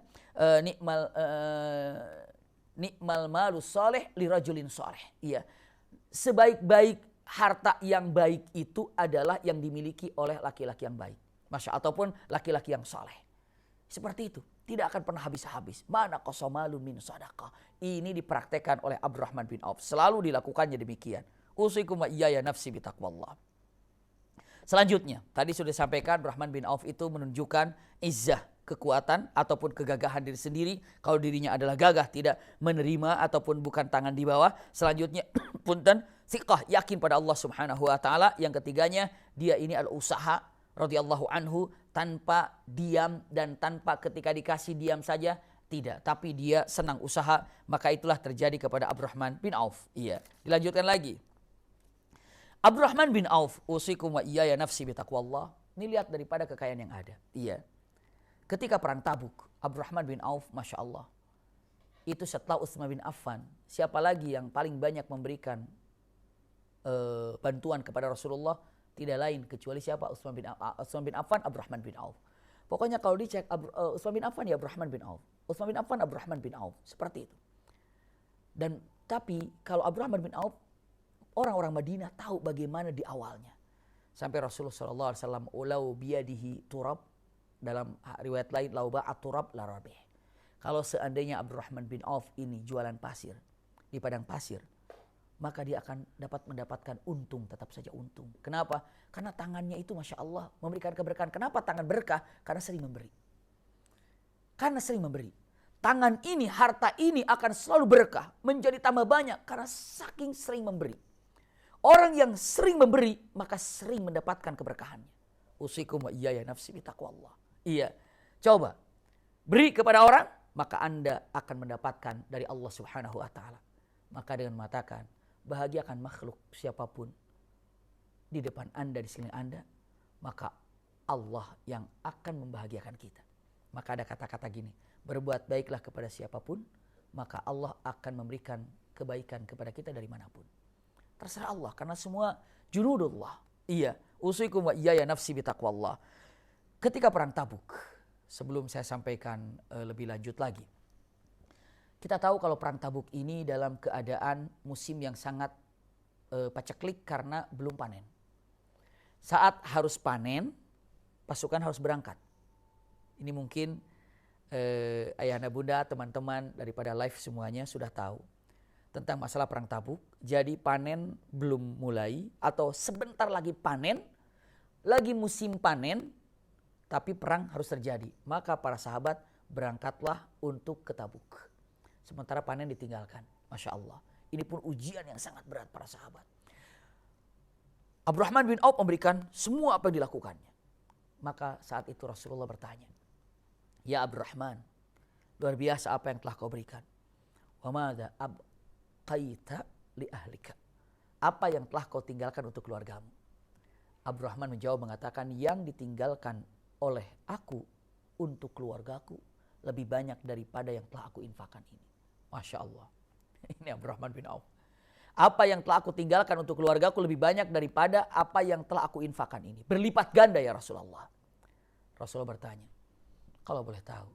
nikmal malus soleh li rajulin soleh. Iya. Sebaik-baik harta yang baik itu adalah yang dimiliki oleh laki-laki yang baik. Ataupun laki-laki yang soleh. Seperti itu. Tidak akan pernah habis-habis. Mana qasomalu min sadaqah. Ini dipraktekkan oleh Abdurrahman bin Auf. Selalu dilakukannya demikian. Usikum wa iyaya nafsi bitaqwallah. Selanjutnya, tadi sudah disampaikan Abdurrahman bin Auf itu menunjukkan izzah, kekuatan ataupun kegagahan diri sendiri. Kalau dirinya adalah gagah, tidak menerima ataupun bukan tangan di bawah. Selanjutnya, punten, thiqah, yakin pada Allah Subhanahu wa taala. Yang ketiganya, dia ini adalah usaha radhiyallahu anhu, tanpa diam dan tanpa ketika dikasih diam saja, tidak, tapi dia senang usaha. Maka itulah terjadi kepada Abdurrahman bin Auf. Iya. Dilanjutkan lagi. Abdurrahman bin Auf, usikum wa iyaya nafsi bitaqwallah. Ini lihat daripada kekayaan yang ada. Iya. Ketika perang Tabuk, Abdurrahman bin Auf, Masya Allah, itu setelah Utsman bin Affan, siapa lagi yang paling banyak memberikan bantuan kepada Rasulullah? Tidak lain kecuali siapa? Utsman bin Affan, Abdurrahman bin Auf. Pokoknya kalau dicek Utsman bin Affan ya Abdurrahman bin Auf. Utsman bin Affan, Abdurrahman bin Auf. Seperti itu. Dan tapi kalau Abdurrahman bin Auf, orang-orang Madinah tahu bagaimana di awalnya. Sampai Rasulullah SAW, ulau biyadihi turab, dalam riwayat lain, lau ba'at turab larabih. Kalau seandainya Abdurrahman bin Auf ini jualan pasir di padang pasir, maka dia akan mendapatkan untung, tetap saja untung. Kenapa? Karena tangannya itu Masya Allah memberikan keberkahan. Kenapa tangan berkah? Karena sering memberi. Tangan ini, harta ini akan selalu berkah, menjadi tambah banyak karena saking sering memberi. Orang yang sering memberi, maka sering mendapatkan keberkahannya. Usikum wa iyaya nafsi bitaqwallah. Iya. Coba beri kepada orang, maka Anda akan mendapatkan dari Allah Subhanahu wa taala. Maka dengan mengatakan, bahagiakan makhluk siapapun di depan Anda, di sekeliling Anda, maka Allah yang akan membahagiakan kita. Maka ada kata-kata gini, berbuat baiklah kepada siapapun, maka Allah akan memberikan kebaikan kepada kita dari manapun. Terserah Allah, karena semua junudullah. Iya, usikum wa iyaya nafsi bitaqwallah. Ketika perang Tabuk, sebelum saya sampaikan lebih lanjut lagi, kita tahu kalau perang Tabuk ini dalam keadaan musim yang sangat paceklik karena belum panen. Saat harus panen, pasukan harus berangkat. Ini mungkin ayahanda bunda, teman-teman daripada live semuanya sudah tahu tentang masalah perang Tabuk. Jadi panen belum mulai atau sebentar lagi panen, lagi musim panen, tapi perang harus terjadi. Maka para sahabat berangkatlah untuk ke Tabuk. Sementara panen ditinggalkan. Masya Allah. Ini pun ujian yang sangat berat para sahabat. Abdurrahman bin Auf memberikan semua apa yang dilakukannya. Maka saat itu Rasulullah bertanya, ya Abdurrahman, luar biasa apa yang telah kau berikan. Wa madza abqaita li ahlika. Apa yang telah kau tinggalkan untuk keluargamu? Abdurrahman menjawab mengatakan, yang ditinggalkan oleh aku untuk keluargaku lebih banyak daripada yang telah aku infakkan ini. Masya Allah. Ini Abdurrahman bin Auf. Apa yang telah aku tinggalkan untuk keluargaku lebih banyak daripada apa yang telah aku infakkan ini. Berlipat ganda ya Rasulullah. Rasulullah bertanya, kalau boleh tahu,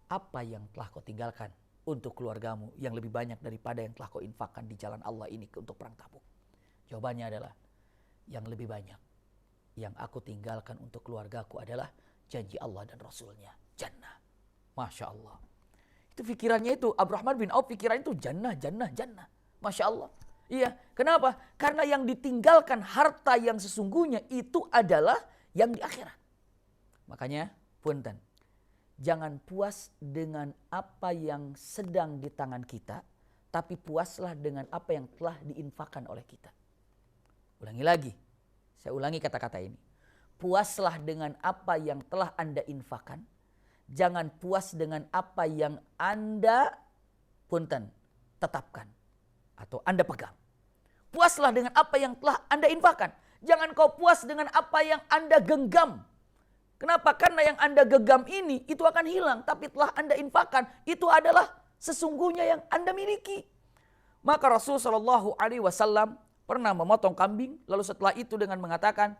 apa yang telah kau tinggalkan untuk keluargamu yang lebih banyak daripada yang telah kau infakkan di jalan Allah ini untuk perang Tabuk? Jawabannya adalah, yang lebih banyak yang aku tinggalkan untuk keluargaku adalah janji Allah dan Rasulnya, jannah. Masya Allah. Itu pikirannya itu, Abdurrahman bin Auf pikirannya itu jannah, jannah, jannah. Masya Allah. Iya, kenapa? Karena yang ditinggalkan harta yang sesungguhnya itu adalah yang di akhirat. Makanya, punten, jangan puas dengan apa yang sedang di tangan kita, tapi puaslah dengan apa yang telah diinfakkan oleh kita. Ulangi lagi, saya ulangi kata-kata ini. Puaslah dengan apa yang telah Anda infakkan, jangan puas dengan apa yang Anda, punten, tetapkan atau Anda pegang. Puaslah dengan apa yang telah Anda infakkan. Jangan kau puas dengan apa yang Anda genggam. Kenapa? Karena yang Anda genggam ini itu akan hilang, tapi telah Anda infakkan itu adalah sesungguhnya yang Anda miliki. Maka Rasul Shallallahu Alaihi Wasallam pernah memotong kambing, lalu setelah itu dengan mengatakan,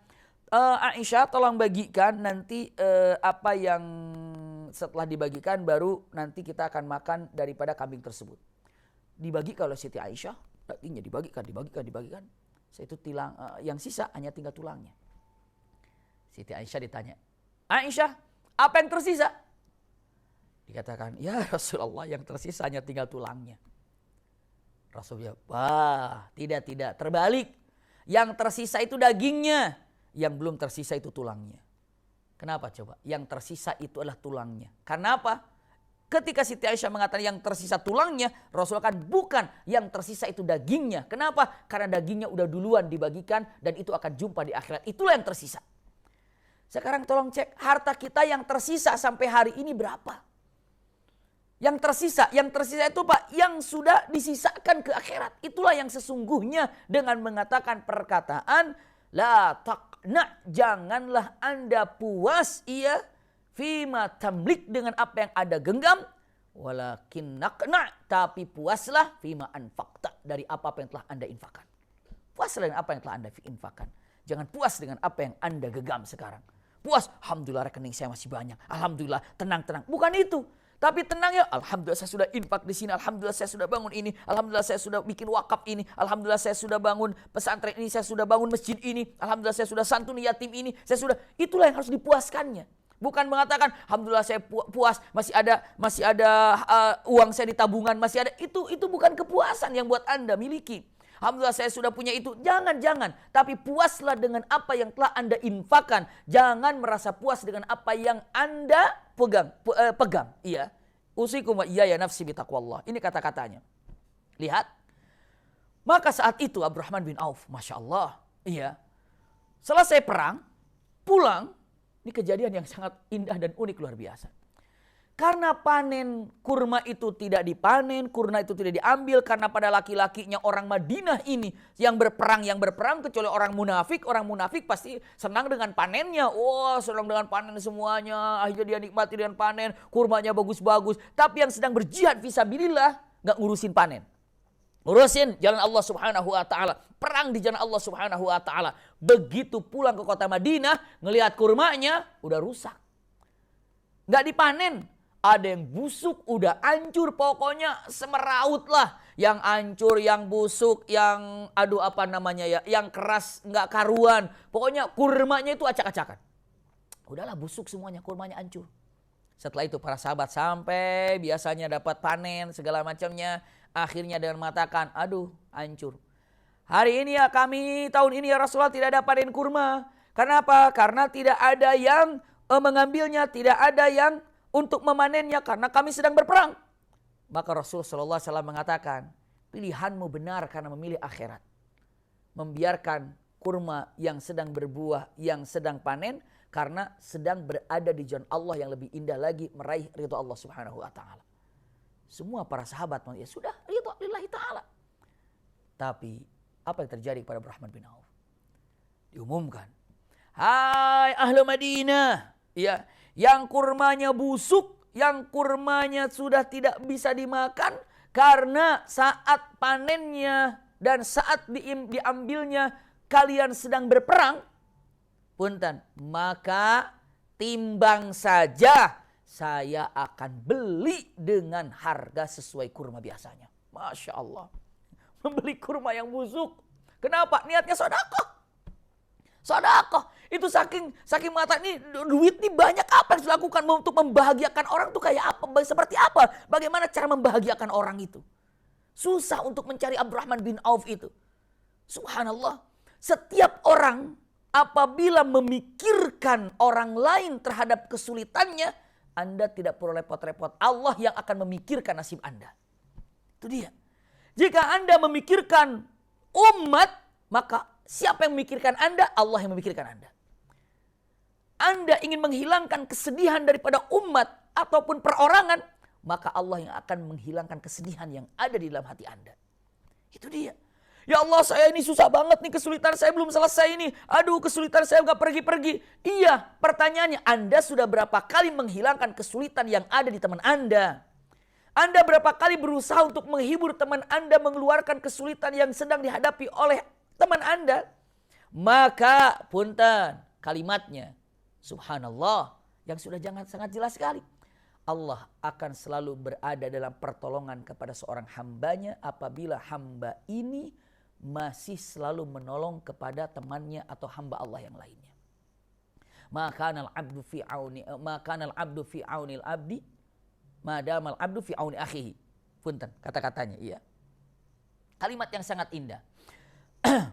Aisyah tolong bagikan nanti apa yang setelah dibagikan baru nanti kita akan makan daripada kambing tersebut. Dibagi kalau Siti Aisyah, dagingnya dibagikan. Saya itu tilang, yang sisa hanya tinggal tulangnya. Siti Aisyah ditanya, Aisyah, apa yang tersisa? Dikatakan, ya Rasulullah yang tersisa hanya tinggal tulangnya. Rasulullah, wah tidak, terbalik. Yang tersisa itu dagingnya, yang belum tersisa itu tulangnya. Kenapa coba? Yang tersisa itu adalah tulangnya. Karena apa? Ketika Siti Aisyah mengatakan yang tersisa tulangnya, Rasulullah kan bukan yang tersisa itu dagingnya. Kenapa? Karena dagingnya udah duluan dibagikan dan itu akan jumpa di akhirat. Itulah yang tersisa. Sekarang tolong cek harta kita yang tersisa sampai hari ini berapa? Yang tersisa itu Pak, yang sudah disisakan ke akhirat. Itulah yang sesungguhnya dengan mengatakan perkataan, la taqna, janganlah Anda puas fima tamlik dengan apa yang Anda genggam, walakin naqna, tapi puaslah fima anfaqta, dari apa yang telah Anda infakkan. Puaslah dengan apa yang telah Anda infakkan. Jangan puas dengan apa yang Anda genggam sekarang. Puas, alhamdulillah rekening saya masih banyak. Alhamdulillah, tenang. Bukan itu. Tapi tenang ya, alhamdulillah saya sudah infak di sini, alhamdulillah saya sudah bangun ini, alhamdulillah saya sudah bikin wakaf ini, alhamdulillah saya sudah bangun pesantren ini, saya sudah bangun masjid ini, alhamdulillah saya sudah santuni yatim ini, itulah yang harus dipuaskannya. Bukan mengatakan alhamdulillah saya puas, masih ada uang saya di tabungan, masih ada, itu bukan kepuasan yang buat Anda miliki. Alhamdulillah saya sudah punya itu. Jangan. Tapi puaslah dengan apa yang telah Anda infakkan. Jangan merasa puas dengan apa yang Anda pegang. Iya. Usikum wa iyaya nafsi bitaqwallah. Ini kata-katanya. Lihat. Maka saat itu Abdurrahman bin Auf, Masya Allah. Iya. Selesai perang, pulang. Ini kejadian yang sangat indah dan unik luar biasa. Karena panen kurma itu tidak dipanen, kurma itu tidak diambil karena pada laki-lakinya orang Madinah ini yang berperang kecuali orang munafik pasti senang dengan panennya. Wah, senang dengan panen semuanya, akhirnya dia nikmati dengan panen, kurmanya bagus-bagus. Tapi yang sedang berjihad fisabilillah enggak ngurusin panen. Ngurusin jalan Allah Subhanahu wa taala, perang di jalan Allah Subhanahu wa taala. Begitu pulang ke kota Madinah, ngelihat kurmanya udah rusak. Enggak dipanen. Ada yang busuk, udah hancur, pokoknya semeraut lah. Yang hancur, yang busuk, yang yang keras, nggak karuan. Pokoknya kurmanya itu acak-acakan. Udahlah busuk semuanya, kurmanya hancur. Setelah itu para sahabat sampai biasanya dapat panen segala macamnya. Akhirnya dengan mengatakan, aduh hancur. Hari ini ya kami, tahun ini ya Rasulullah tidak ada panen kurma. Kenapa? Karena tidak ada yang mengambilnya, tidak ada yang untuk memanennya karena kami sedang berperang. Maka Rasulullah SAW mengatakan, pilihanmu benar karena memilih akhirat. Membiarkan kurma yang sedang berbuah, yang sedang panen, Karena sedang berada di jalan Allah yang lebih indah lagi, meraih ridho Allah Subhanahu wa taala. Semua para sahabat ya sudah ridho lillahi taala. Tapi apa yang terjadi kepada Abdurrahman bin Auf? Diumumkan, hai ahlu Madinah, ya, yang kurmanya busuk, yang kurmanya sudah tidak bisa dimakan karena saat panennya dan saat diambilnya kalian sedang berperang, punten, maka timbang saja, saya akan beli dengan harga sesuai kurma biasanya. Masya Allah. Membeli kurma yang busuk. Kenapa? Niatnya sedekah. Sedekah. Itu saking mata ini duit ini banyak, apa yang dilakukan untuk membahagiakan orang itu kayak apa? Seperti apa? Bagaimana cara membahagiakan orang itu? Susah untuk mencari Abdurrahman bin Auf itu. Subhanallah. Setiap orang apabila memikirkan orang lain terhadap kesulitannya, Anda tidak perlu repot-repot. Allah yang akan memikirkan nasib Anda. Itu dia. Jika Anda memikirkan umat, maka siapa yang memikirkan Anda? Allah yang memikirkan Anda. Anda ingin menghilangkan kesedihan daripada umat ataupun perorangan, maka Allah yang akan menghilangkan kesedihan yang ada di dalam hati Anda. Itu dia. Ya Allah, saya ini susah banget nih, kesulitan saya belum selesai ini. Aduh, kesulitan saya gak pergi-pergi. Iya, pertanyaannya, Anda sudah berapa kali menghilangkan kesulitan yang ada di teman Anda? Anda berapa kali berusaha untuk menghibur teman Anda, mengeluarkan kesulitan yang sedang dihadapi oleh teman Anda? Maka, punten, kalimatnya, subhanallah, yang sudah sangat jelas sekali. Allah akan selalu berada dalam pertolongan kepada seorang hambanya apabila hamba ini masih selalu menolong kepada temannya atau hamba Allah yang lainnya. Maka al-abdu fi aunil abdi madamal abdu fi auni akhihi. Punten, kata-katanya iya. Kalimat yang sangat indah.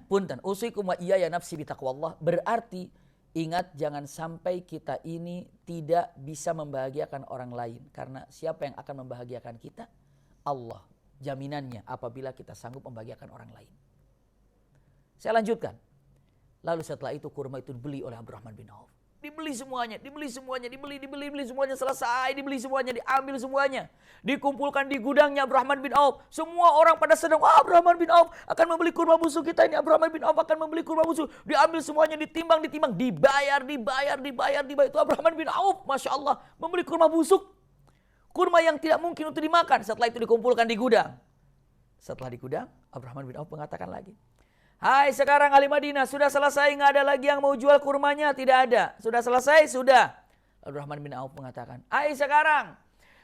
Punten, usikum wa iyaya nafsi bitaqwallah, berarti ingat jangan sampai kita ini tidak bisa membahagiakan orang lain. Karena siapa yang akan membahagiakan kita? Allah. Jaminannya apabila kita sanggup membahagiakan orang lain. Saya lanjutkan. Lalu setelah itu kurma itu dibeli oleh Abdurrahman bin Auf. Dibeli semuanya, dibeli semuanya, dibeli semuanya, selesai, dibeli semuanya, diambil semuanya. Dikumpulkan di gudangnya Abdurrahman bin Auf. Semua orang pada sedang, Abdurrahman bin Auf akan membeli kurma busuk kita ini. Abdurrahman bin Auf akan membeli kurma busuk. Diambil semuanya, ditimbang, dibayar. Itu Abdurrahman bin Auf, Masya Allah, membeli kurma busuk. Kurma yang tidak mungkin untuk dimakan. Setelah itu dikumpulkan di gudang. Setelah di gudang, Abdurrahman bin Auf mengatakan lagi, hai sekarang ahli Madinah, sudah selesai, nggak ada lagi yang mau jual kurmanya? Tidak ada. Sudah selesai? Sudah. Abdurrahman bin Auf mengatakan, hai sekarang,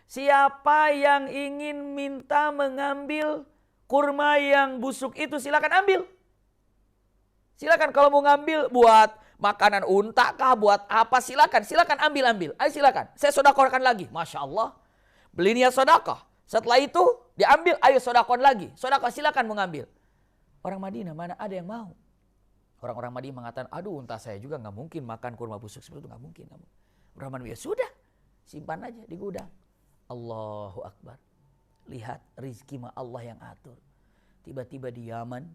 siapa yang ingin minta mengambil kurma yang busuk itu silakan ambil. Silakan kalau mau ngambil buat makanan unta kah, buat apa, silakan ambil. Ayo silakan, saya sodakohkan lagi. Masya Allah, beli niat sodakoh. Setelah itu diambil, ayo sodakoh lagi. Sodakoh silakan mengambil. Orang Madinah mana ada yang mau? Orang-orang Madinah mengatakan, aduh unta saya juga gak mungkin makan kurma busuk seperti itu, gak mungkin. Abdurrahman bin Auf, sudah, simpan aja di gudang. Allahu Akbar. Lihat rizki ma Allah yang atur. Tiba-tiba di Yaman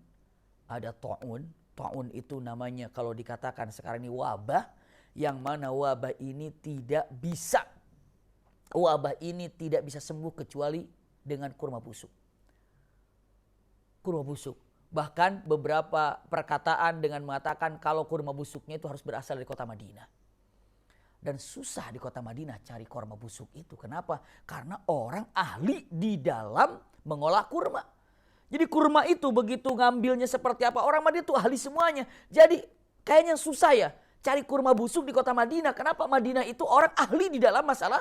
ada ta'un. Ta'un itu namanya kalau dikatakan sekarang ini wabah. Yang mana wabah ini tidak bisa sembuh kecuali dengan kurma busuk. Kurma busuk. Bahkan beberapa perkataan dengan mengatakan kalau kurma busuknya itu harus berasal dari kota Madinah. Dan susah di kota Madinah cari kurma busuk itu. Kenapa? Karena orang ahli di dalam mengolah kurma. Jadi kurma itu begitu ngambilnya seperti apa, orang Madinah itu ahli semuanya. Jadi kayaknya susah ya cari kurma busuk di kota Madinah. Kenapa? Madinah itu orang ahli di dalam masalah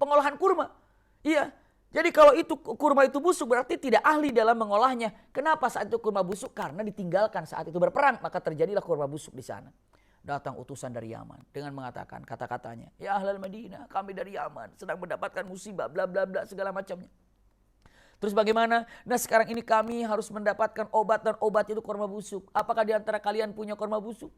pengolahan kurma. Iya. Jadi kalau itu kurma itu busuk berarti tidak ahli dalam mengolahnya. Kenapa saat itu kurma busuk? Karena ditinggalkan saat itu berperang. Maka terjadilah kurma busuk di sana. Datang utusan dari Yaman dengan mengatakan kata-katanya, ya ahlal Madinah, kami dari Yaman sedang mendapatkan musibah bla bla bla segala macamnya. Terus bagaimana? Nah sekarang ini kami harus mendapatkan obat dan obat itu kurma busuk. Apakah di antara kalian punya kurma busuk?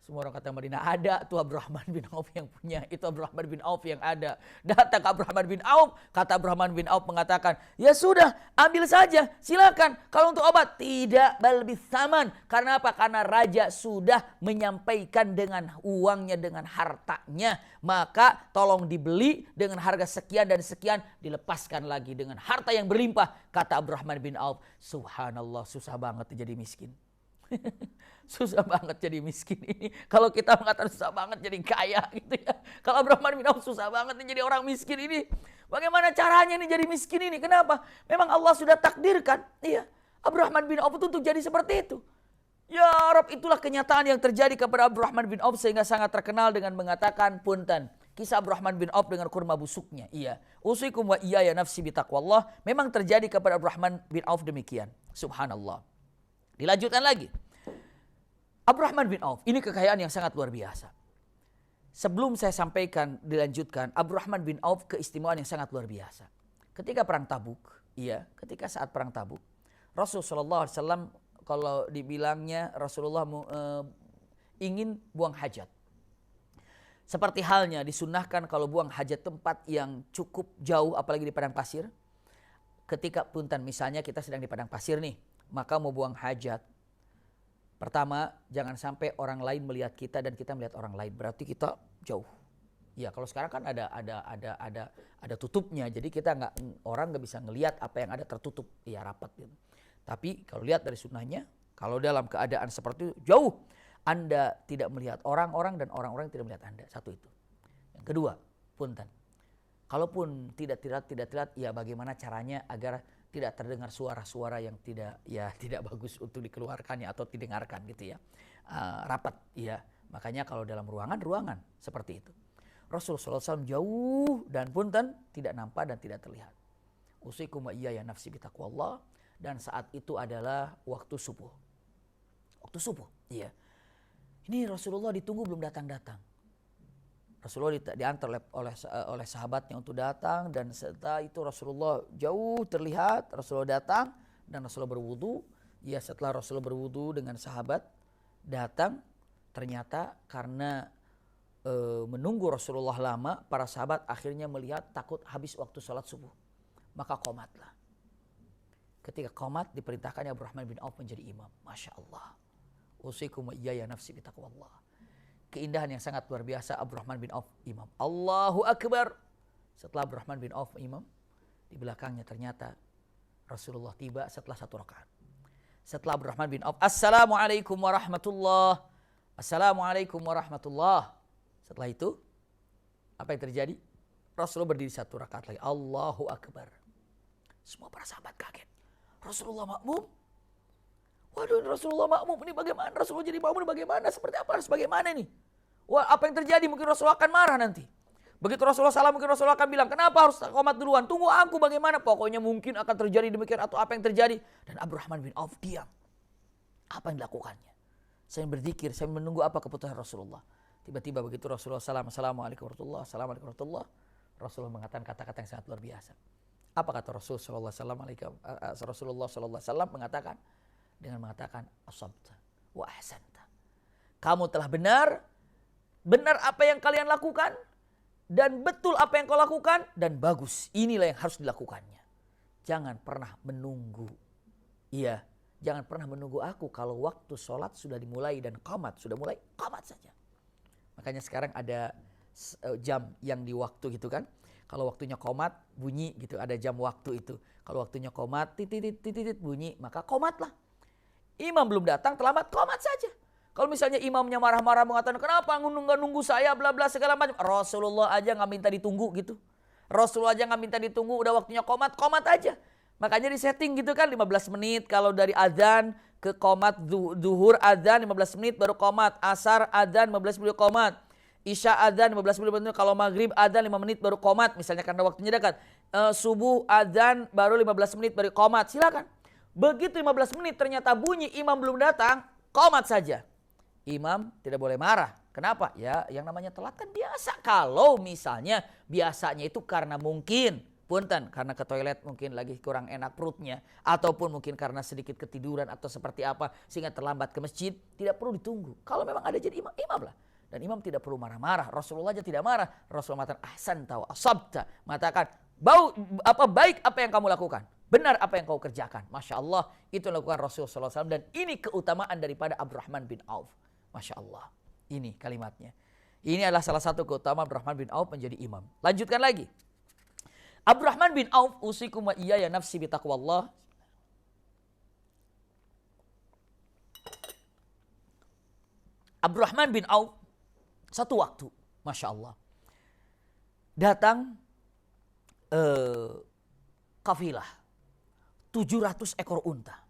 Semua orang kata Madinah, ada tuh Abdurrahman bin Auf yang punya, itu Abdurrahman bin Auf yang ada. Datang ke Abdurrahman bin Auf, kata Abdurrahman bin Auf mengatakan, ya sudah, ambil saja, silakan. Kalau untuk obat, tidak balbis saman. Karena apa? Karena raja sudah menyampaikan dengan uangnya, dengan hartanya. Maka tolong dibeli dengan harga sekian dan sekian, dilepaskan lagi dengan harta yang berlimpah. Kata Abdurrahman bin Auf, subhanallah, susah banget jadi miskin. Susah banget jadi miskin ini. Kalau kita mengatakan susah banget jadi kaya gitu ya. Kalau Abdurrahman bin Auf susah banget jadi orang miskin ini. Bagaimana caranya nih jadi miskin ini? Kenapa? Memang Allah sudah takdirkan. Iya. Abdurrahman bin Auf itu untuk jadi seperti itu. Ya Rab, itulah kenyataan yang terjadi kepada Abdurrahman bin Auf sehingga sangat terkenal dengan mengatakan punten. Kisah Abdurrahman bin Auf dengan kurma busuknya. Iya. Usikum wa iyaya nafsi bitaqwallah. Memang terjadi kepada Abdurrahman bin Auf demikian. Subhanallah. Dilanjutkan lagi. Abdurrahman bin Auf, ini kekayaan yang sangat luar biasa. Sebelum saya sampaikan, dilanjutkan, Abdurrahman bin Auf keistimewaan yang sangat luar biasa. Ketika perang Tabuk, ketika saat perang Tabuk, Rasulullah SAW kalau dibilangnya Rasulullah ingin buang hajat. Seperti halnya disunnahkan kalau buang hajat tempat yang cukup jauh, apalagi di padang pasir. Ketika punten misalnya kita sedang di padang pasir nih, maka mau buang hajat. Pertama, jangan sampai orang lain melihat kita dan kita melihat orang lain. Berarti kita jauh. Ya, kalau sekarang kan ada tutupnya. Jadi kita orang nggak bisa ngelihat apa yang ada tertutup. Ya, rapat gitu. Tapi kalau lihat dari sunnahnya, kalau dalam keadaan seperti itu jauh, Anda tidak melihat orang-orang dan orang-orang tidak melihat Anda. Satu itu. Yang kedua, punten. Kalaupun tidak terlihat, ya bagaimana caranya agar tidak terdengar suara-suara yang tidak bagus untuk dikeluarkannya atau didengarkan gitu ya. Rapat ya. Makanya kalau dalam ruangan seperti itu. Rasulullah SAW jauh dan punten tidak nampak dan tidak terlihat. Usikum wa iyaya nafsi bitaqwallah. Dan saat itu adalah waktu subuh. Waktu subuh, iya. Ini Rasulullah ditunggu belum datang-datang. Rasulullah diantar oleh sahabatnya untuk datang, dan setelah itu Rasulullah jauh terlihat, Rasulullah datang dan Rasulullah berwudu. Ya, setelah Rasulullah berwudu dengan sahabat datang, ternyata karena menunggu Rasulullah lama, para sahabat akhirnya melihat takut habis waktu sholat subuh. Maka qomatlah. Ketika qomat diperintahkannya Abdurrahman bin Auf menjadi imam. Masya Allah. Usikum wa iyaya nafsi bitaqwallah. Keindahan yang sangat luar biasa Abdurrahman bin Auf imam. Allahu Akbar. Setelah Abdurrahman bin Auf imam, di belakangnya ternyata Rasulullah tiba setelah 1 rakaat. Setelah Abdurrahman bin Auf, Assalamualaikum warahmatullah. Assalamualaikum warahmatullah. Setelah itu, apa yang terjadi? Rasulullah berdiri 1 rakaat lagi. Allahu Akbar. Semua para sahabat kaget. Rasulullah makmum. Waduh, Rasulullah makmum ini bagaimana? Rasulullah jadi makmum ini bagaimana? Seperti apa? Harus bagaimana nih? Wah, apa yang terjadi? Mungkin Rasulullah akan marah nanti. Begitu Rasulullah salam, mungkin Rasulullah akan bilang, kenapa harus qomat duluan? Tunggu aku bagaimana? Pokoknya mungkin akan terjadi demikian atau apa yang terjadi. Dan Abdurrahman bin Auf diam. Apa yang dilakukannya? Saya berzikir, saya menunggu apa keputusan Rasulullah. Tiba-tiba begitu Rasulullah salam, Assalamualaikum warahmatullahi wabarakatuh. Assalamualaikum warahmatullahi wabarakatuh. Rasulullah mengatakan kata-kata yang sangat luar biasa. Apa kata Rasulullah SAW mengatakan? Dengan mengatakan, asabta wa ahsanta. Kamu telah benar apa yang kalian lakukan, dan betul apa yang kau lakukan, dan bagus. Inilah yang harus dilakukannya. Jangan pernah menunggu. Iya, jangan pernah menunggu aku kalau waktu sholat sudah dimulai dan qomat sudah mulai, qomat saja. Makanya sekarang ada jam yang di waktu gitu kan. Kalau waktunya qomat bunyi gitu, ada jam waktu itu. Kalau waktunya qomat titit bunyi, maka qomatlah. Imam belum datang, terlambat, qomat saja. Kalau misalnya imamnya marah-marah mengatakan, kenapa nggak nunggu saya, bla bla segala macam. Rasulullah aja nggak minta ditunggu gitu. Rasulullah aja nggak minta ditunggu, udah waktunya qomat aja. Makanya di setting gitu kan 15 menit kalau dari azan ke qomat. Zuhur azan 15 menit baru qomat. Asar azan 15 menit qomat. Isya adzan 15 menit, kalau maghrib adzan 5 menit baru qomat, misalnya karena waktunya dekat. Subuh adzan baru 15 menit baru qomat, silakan. Begitu 15 menit ternyata bunyi, imam belum datang, qomat saja. Imam tidak boleh marah. Kenapa? Ya yang namanya telat kan biasa. Kalau misalnya biasanya itu karena mungkin punten karena ke toilet mungkin lagi kurang enak perutnya, ataupun mungkin karena sedikit ketiduran atau seperti apa sehingga terlambat ke masjid, tidak perlu ditunggu. Kalau memang ada jadi imam, imamlah. Dan imam tidak perlu marah-marah. Rasulullah aja tidak marah. Rasulullah mengatakan ahsanta wa asabta, mengatakan baik apa yang kamu lakukan, benar apa yang kau kerjakan. Masya Allah, itu yang lakukan Rasulullah SAW. Dan ini keutamaan daripada Abdurrahman bin Auf. Masya Allah, ini kalimatnya. Ini adalah salah satu keutamaan Abdurrahman bin Auf menjadi imam. Lanjutkan lagi. Abdurrahman bin Auf, usikum wa iyaya nafsi bitaqwallah. Abdurrahman bin Auf, satu waktu, Masya Allah, datang kafilah 700 ekor unta.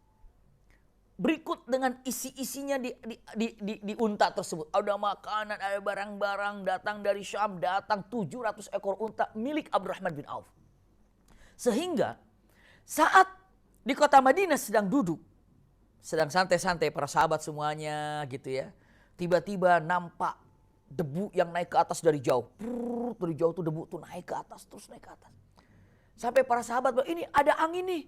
Berikut dengan isi-isinya di unta tersebut. Ada makanan, ada barang-barang datang dari Syam, datang 700 ekor unta milik Abdurrahman bin Auf. Sehingga saat di kota Madinah sedang duduk, sedang santai-santai para sahabat semuanya gitu ya. Tiba-tiba nampak debu yang naik ke atas dari jauh. Dari jauh tuh debu tuh naik ke atas, terus naik ke atas. Sampai para sahabat bilang, ini ada angin nih,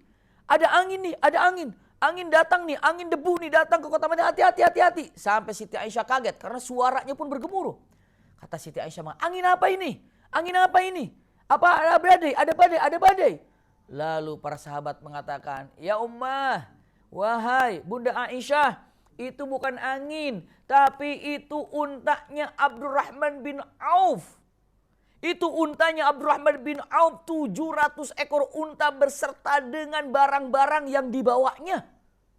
ada angin nih, ada angin. Angin datang nih, angin debu nih datang ke kota Madinah, hati-hati. Sampai Siti Aisyah kaget karena suaranya pun bergemuruh. Kata Siti Aisyah, angin apa ini? Angin apa ini? Apa ada badai? Ada badai? Ada badai? Lalu para sahabat mengatakan, ya Ummah, wahai Bunda Aisyah, itu bukan angin, tapi itu untanya Abdurrahman bin Auf. Itu untanya Abdurrahman bin Auf, 700 ekor unta berserta dengan barang-barang yang dibawanya.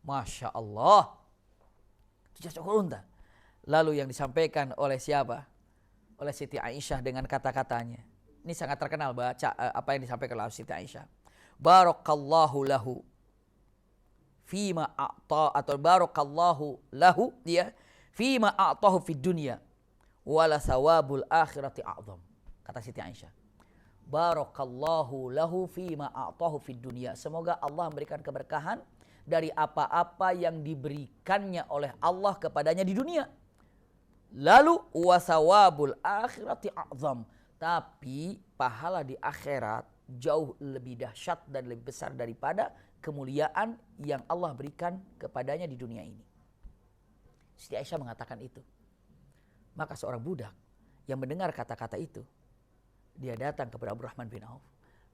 Masya Allah. 700 ekor unta. Lalu yang disampaikan oleh siapa? Oleh Siti Aisyah dengan kata-katanya. Ini sangat terkenal baca apa yang disampaikan oleh Siti Aisyah. Barakallahu lahu fima a'ta, atau barakallahu lahu dia fima a'tahu fid dunya wala thawabul akhirati a'zam. Kata Siti Aisyah, barakallahu lahu fima a'tahu fid dunya. Semoga Allah memberikan keberkahan dari apa-apa yang diberikannya oleh Allah kepadanya di dunia. Lalu wa thawabul akhirati a'zam, tapi pahala di akhirat jauh lebih dahsyat dan lebih besar daripada kemuliaan yang Allah berikan kepadanya di dunia ini. Siti Aisyah mengatakan itu. Maka seorang budak yang mendengar kata-kata itu, dia datang kepada Abdurrahman bin Auf.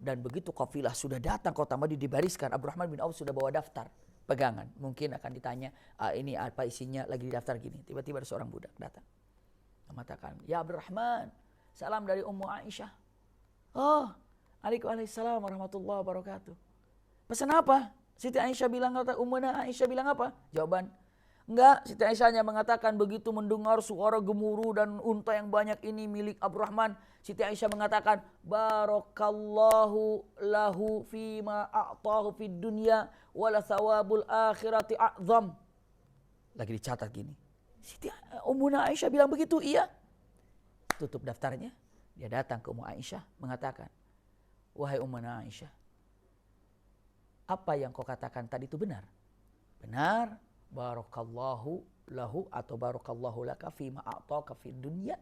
Dan begitu kafilah sudah datang kota Madinah dibariskan, Abdurrahman bin Auf sudah bawa daftar pegangan. Mungkin akan ditanya, ini apa isinya, lagi di daftar gini. Tiba-tiba ada seorang budak datang. Mengatakan, ya Abdurrahman, salam dari Ummu Aisyah. Oh, Waalaikumsalam warahmatullahi wabarakatuh. Pesan apa? Siti Aisyah bilang, Ummuna Aisyah bilang apa? Jawaban, enggak. Siti Aisyah hanya mengatakan begitu mendengar suara gemuruh dan unta yang banyak ini milik Abdurrahman. Siti Aisyah mengatakan, barakallahu lahu fima a'tahu fid dunya wala thawabul akhirati a'zam. Lagi dicatat gini. Siti Ummuna Aisyah bilang begitu, iya. Tutup daftarnya. Dia datang ke Ummu Aisyah mengatakan, wahai Ummuna Aisyah, apa yang kau katakan tadi itu benar? Benar. Barakallahu lahu atau barakallahu laka fima a'taka fid dunya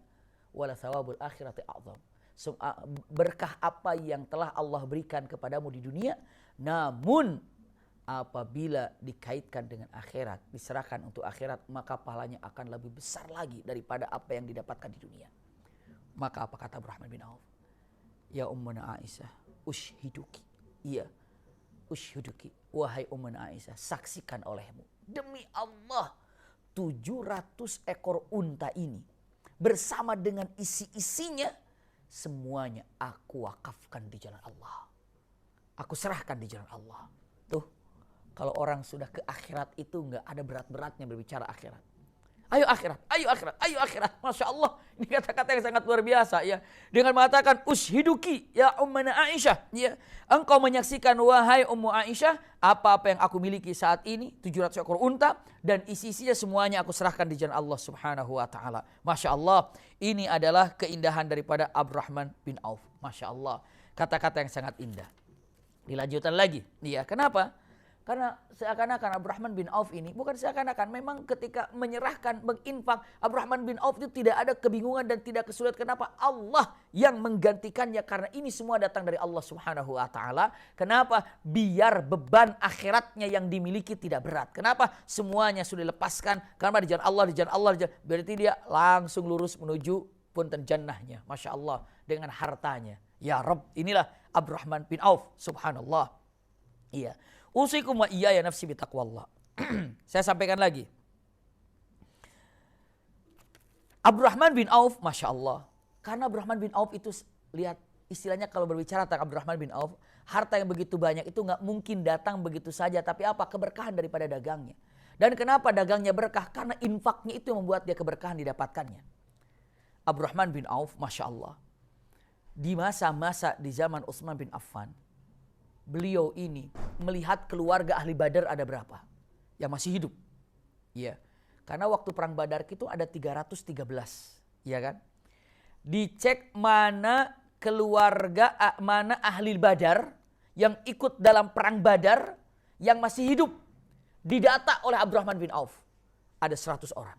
wala thawabul akhirati a'zam. Berkah apa yang telah Allah berikan kepadamu di dunia, namun apabila dikaitkan dengan akhirat, diserahkan untuk akhirat, maka pahalanya akan lebih besar lagi daripada apa yang didapatkan di dunia. Maka apa kata Abdurrahman bin Auf? Ya Ummuna Aisyah, ushiduki. Iya, ushiduki. Wahai Ummuna Aisyah, saksikan olehmu. Demi Allah, 700 ekor unta ini bersama dengan isi-isinya, semuanya aku wakafkan di jalan Allah. Aku serahkan di jalan Allah. Tuh, kalau orang sudah ke akhirat itu enggak ada berat-beratnya berbicara akhirat. Ayo akhirat, ayo akhirat, ayo akhirat. Masya Allah, ini kata-kata yang sangat luar biasa ya. Dengan mengatakan ushiduki ya Ummuna Aisyah, ya. Engkau menyaksikan wahai Ummu Aisyah, apa-apa yang aku miliki saat ini, 700 ekor unta dan isi-isinya semuanya aku serahkan di jalan Allah Subhanahu wa taala. Masya Allah, ini adalah keindahan daripada Abdurrahman bin Auf. Masya Allah, kata-kata yang sangat indah. Dilanjutkan lagi. Ya, kenapa? Karena seakan-akan Abdurrahman bin Auf ini, bukan seakan-akan, memang ketika menyerahkan, menginfak, Abdurrahman bin Auf itu tidak ada kebingungan dan tidak kesulitan. Kenapa? Allah yang menggantikannya, karena ini semua datang dari Allah Subhanahu wa Ta'ala. Kenapa? Biar beban akhiratnya yang dimiliki tidak berat. Kenapa? Semuanya sudah dilepaskan, karena di jalan Allah, di jalan Allah, berarti dia langsung lurus menuju punten jannahnya. Masya Allah, dengan hartanya. Ya Rabb, inilah Abdurrahman bin Auf, subhanallah. Iya. Usikum wa iyaya nafsi bitaqwallah. Saya sampaikan lagi. Abdurrahman bin Auf, Masya Allah. Karena Abdurrahman bin Auf itu, lihat istilahnya kalau berbicara tentang Abdurrahman bin Auf, harta yang begitu banyak itu gak mungkin datang begitu saja. Tapi apa? Keberkahan daripada dagangnya. Dan kenapa dagangnya berkah? Karena infaknya itu yang membuat dia keberkahan didapatkannya. Abdurrahman bin Auf, Masya Allah. Di masa-masa di zaman Utsman bin Affan, beliau ini melihat keluarga ahli Badar ada berapa yang masih hidup. Iya. Karena waktu perang Badar itu ada 313, iya kan? Dicek mana keluarga, mana ahli Badar yang ikut dalam perang Badar yang masih hidup. Didata oleh Abdurrahman bin Auf. Ada 100 orang.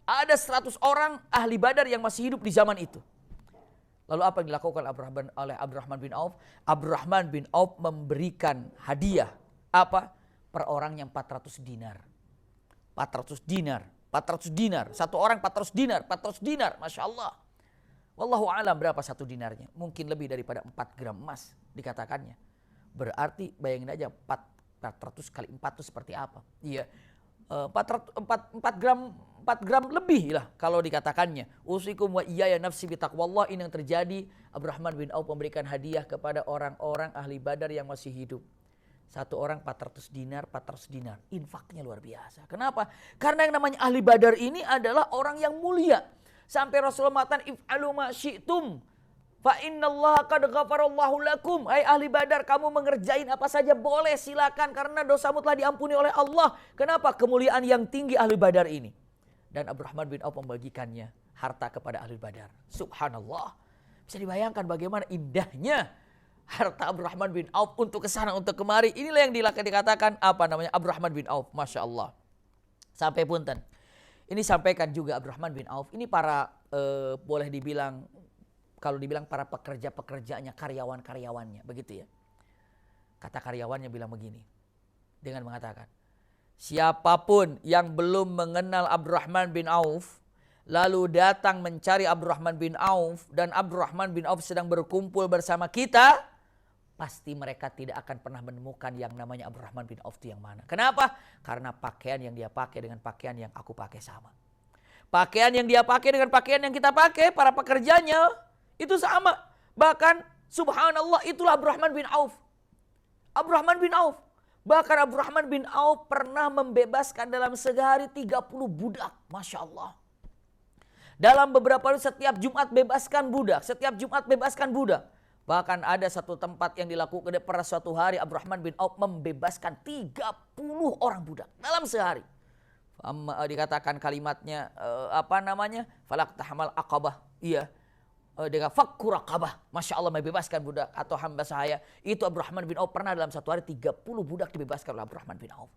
Ada 100 orang ahli Badar yang masih hidup di zaman itu. Lalu apa yang dilakukan oleh Abdurrahman bin Auf? Abdurrahman bin Auf memberikan hadiah. Apa? Per orangnya 400 dinar. 400 dinar. 400 dinar. Satu orang 400 dinar. 400 dinar. Masya Allah. Wallahu alam berapa satu dinarnya. Mungkin lebih daripada 4 gram emas dikatakannya. Berarti bayangin aja 400 kali 4 itu seperti apa. Iya. 4 gram lebih lah kalau dikatakannya. Usikum wa iyaya nafsi bitaqwallah. Ini yang terjadi. Abdurrahman bin Auf memberikan hadiah kepada orang-orang ahli Badar yang masih hidup. Satu orang 400 dinar, 400 dinar. Infaknya luar biasa. Kenapa? Karena yang namanya ahli Badar ini adalah orang yang mulia. Sampai Rasulullah mengatakan, if'alu ma syi'tum fa innallaha qad ghafarallahu lakum. Hai ahli Badar, kamu mengerjain apa saja boleh, silakan, karena dosamu telah diampuni oleh Allah. Kenapa? Kemuliaan yang tinggi ahli Badar ini. Dan Abdurrahman bin Auf membagikannya harta kepada ahli Badar. Subhanallah. Bisa dibayangkan bagaimana indahnya harta Abdurrahman bin Auf untuk kesana, untuk kemari. Inilah yang dikatakan Abdurrahman bin Auf. Masya Allah. Sampai punten. Ini sampaikan juga Abdurrahman bin Auf. Ini para boleh dibilang, kalau dibilang para pekerja-pekerjanya, karyawan-karyawannya. Begitu ya. Kata karyawannya bilang begini. Dengan mengatakan, siapapun yang belum mengenal Abdurrahman bin Auf, lalu datang mencari Abdurrahman bin Auf, dan Abdurrahman bin Auf sedang berkumpul bersama kita, pasti mereka tidak akan pernah menemukan yang namanya Abdurrahman bin Auf itu yang mana. Kenapa? Karena pakaian yang dia pakai dengan pakaian yang aku pakai sama. Pakaian yang dia pakai dengan pakaian yang kita pakai, para pekerjanya, itu sama. Bahkan subhanallah, itulah Abdurrahman bin Auf. Abdurrahman bin Auf. Bahkan Abdurrahman bin Auf pernah membebaskan dalam sehari 30 budak. Masya Allah. Dalam beberapa hari setiap Jumat bebaskan budak. Setiap Jumat bebaskan budak. Bahkan ada satu tempat yang dilakukan pada suatu hari Abdurrahman bin Auf membebaskan 30 orang budak dalam sehari. Dikatakan kalimatnya falak tahamal aqabah. Iya. Dengan fakku raqabah. Masya Allah, membebaskan budak atau hamba sahaya. Itu Abdurrahman bin Auf pernah dalam satu hari 30 budak dibebaskan oleh Abdurrahman bin Auf.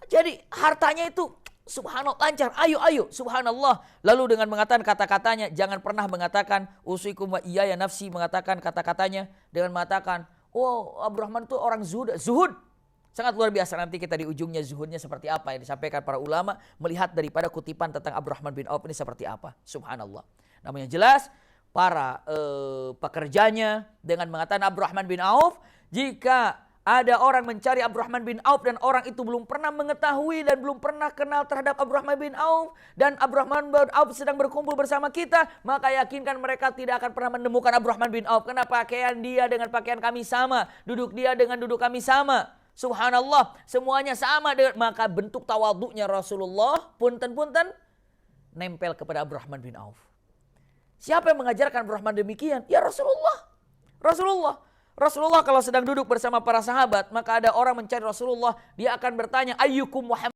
Jadi hartanya itu subhanallah lancar, ayo subhanallah. Lalu dengan mengatakan kata-katanya, jangan pernah mengatakan usikum wa iyaya nafsi, mengatakan kata-katanya dengan mengatakan, oh Abdurrahman itu orang zuhud. Sangat luar biasa, nanti kita di ujungnya zuhudnya seperti apa yang disampaikan para ulama, melihat daripada kutipan tentang Abdurrahman bin Auf ini seperti apa. Subhanallah. Namanya jelas para pekerjanya dengan mengatakan Abdurrahman bin Auf, jika ada orang mencari Abdurrahman bin Auf dan orang itu belum pernah mengetahui dan belum pernah kenal terhadap Abdurrahman bin Auf, dan Abdurrahman bin Auf sedang berkumpul bersama kita, maka yakinkan mereka tidak akan pernah menemukan Abdurrahman bin Auf. Karena pakaian dia dengan pakaian kami sama, duduk dia dengan duduk kami sama. Subhanallah, semuanya sama. Maka bentuk tawadhu'nya Rasulullah punten-punten nempel kepada Abdurrahman bin Auf. Siapa yang mengajarkan Abdurrahman demikian? Ya Rasulullah. Rasulullah kalau sedang duduk bersama para sahabat, maka ada orang mencari Rasulullah, dia akan bertanya, ayyukum Muhammad.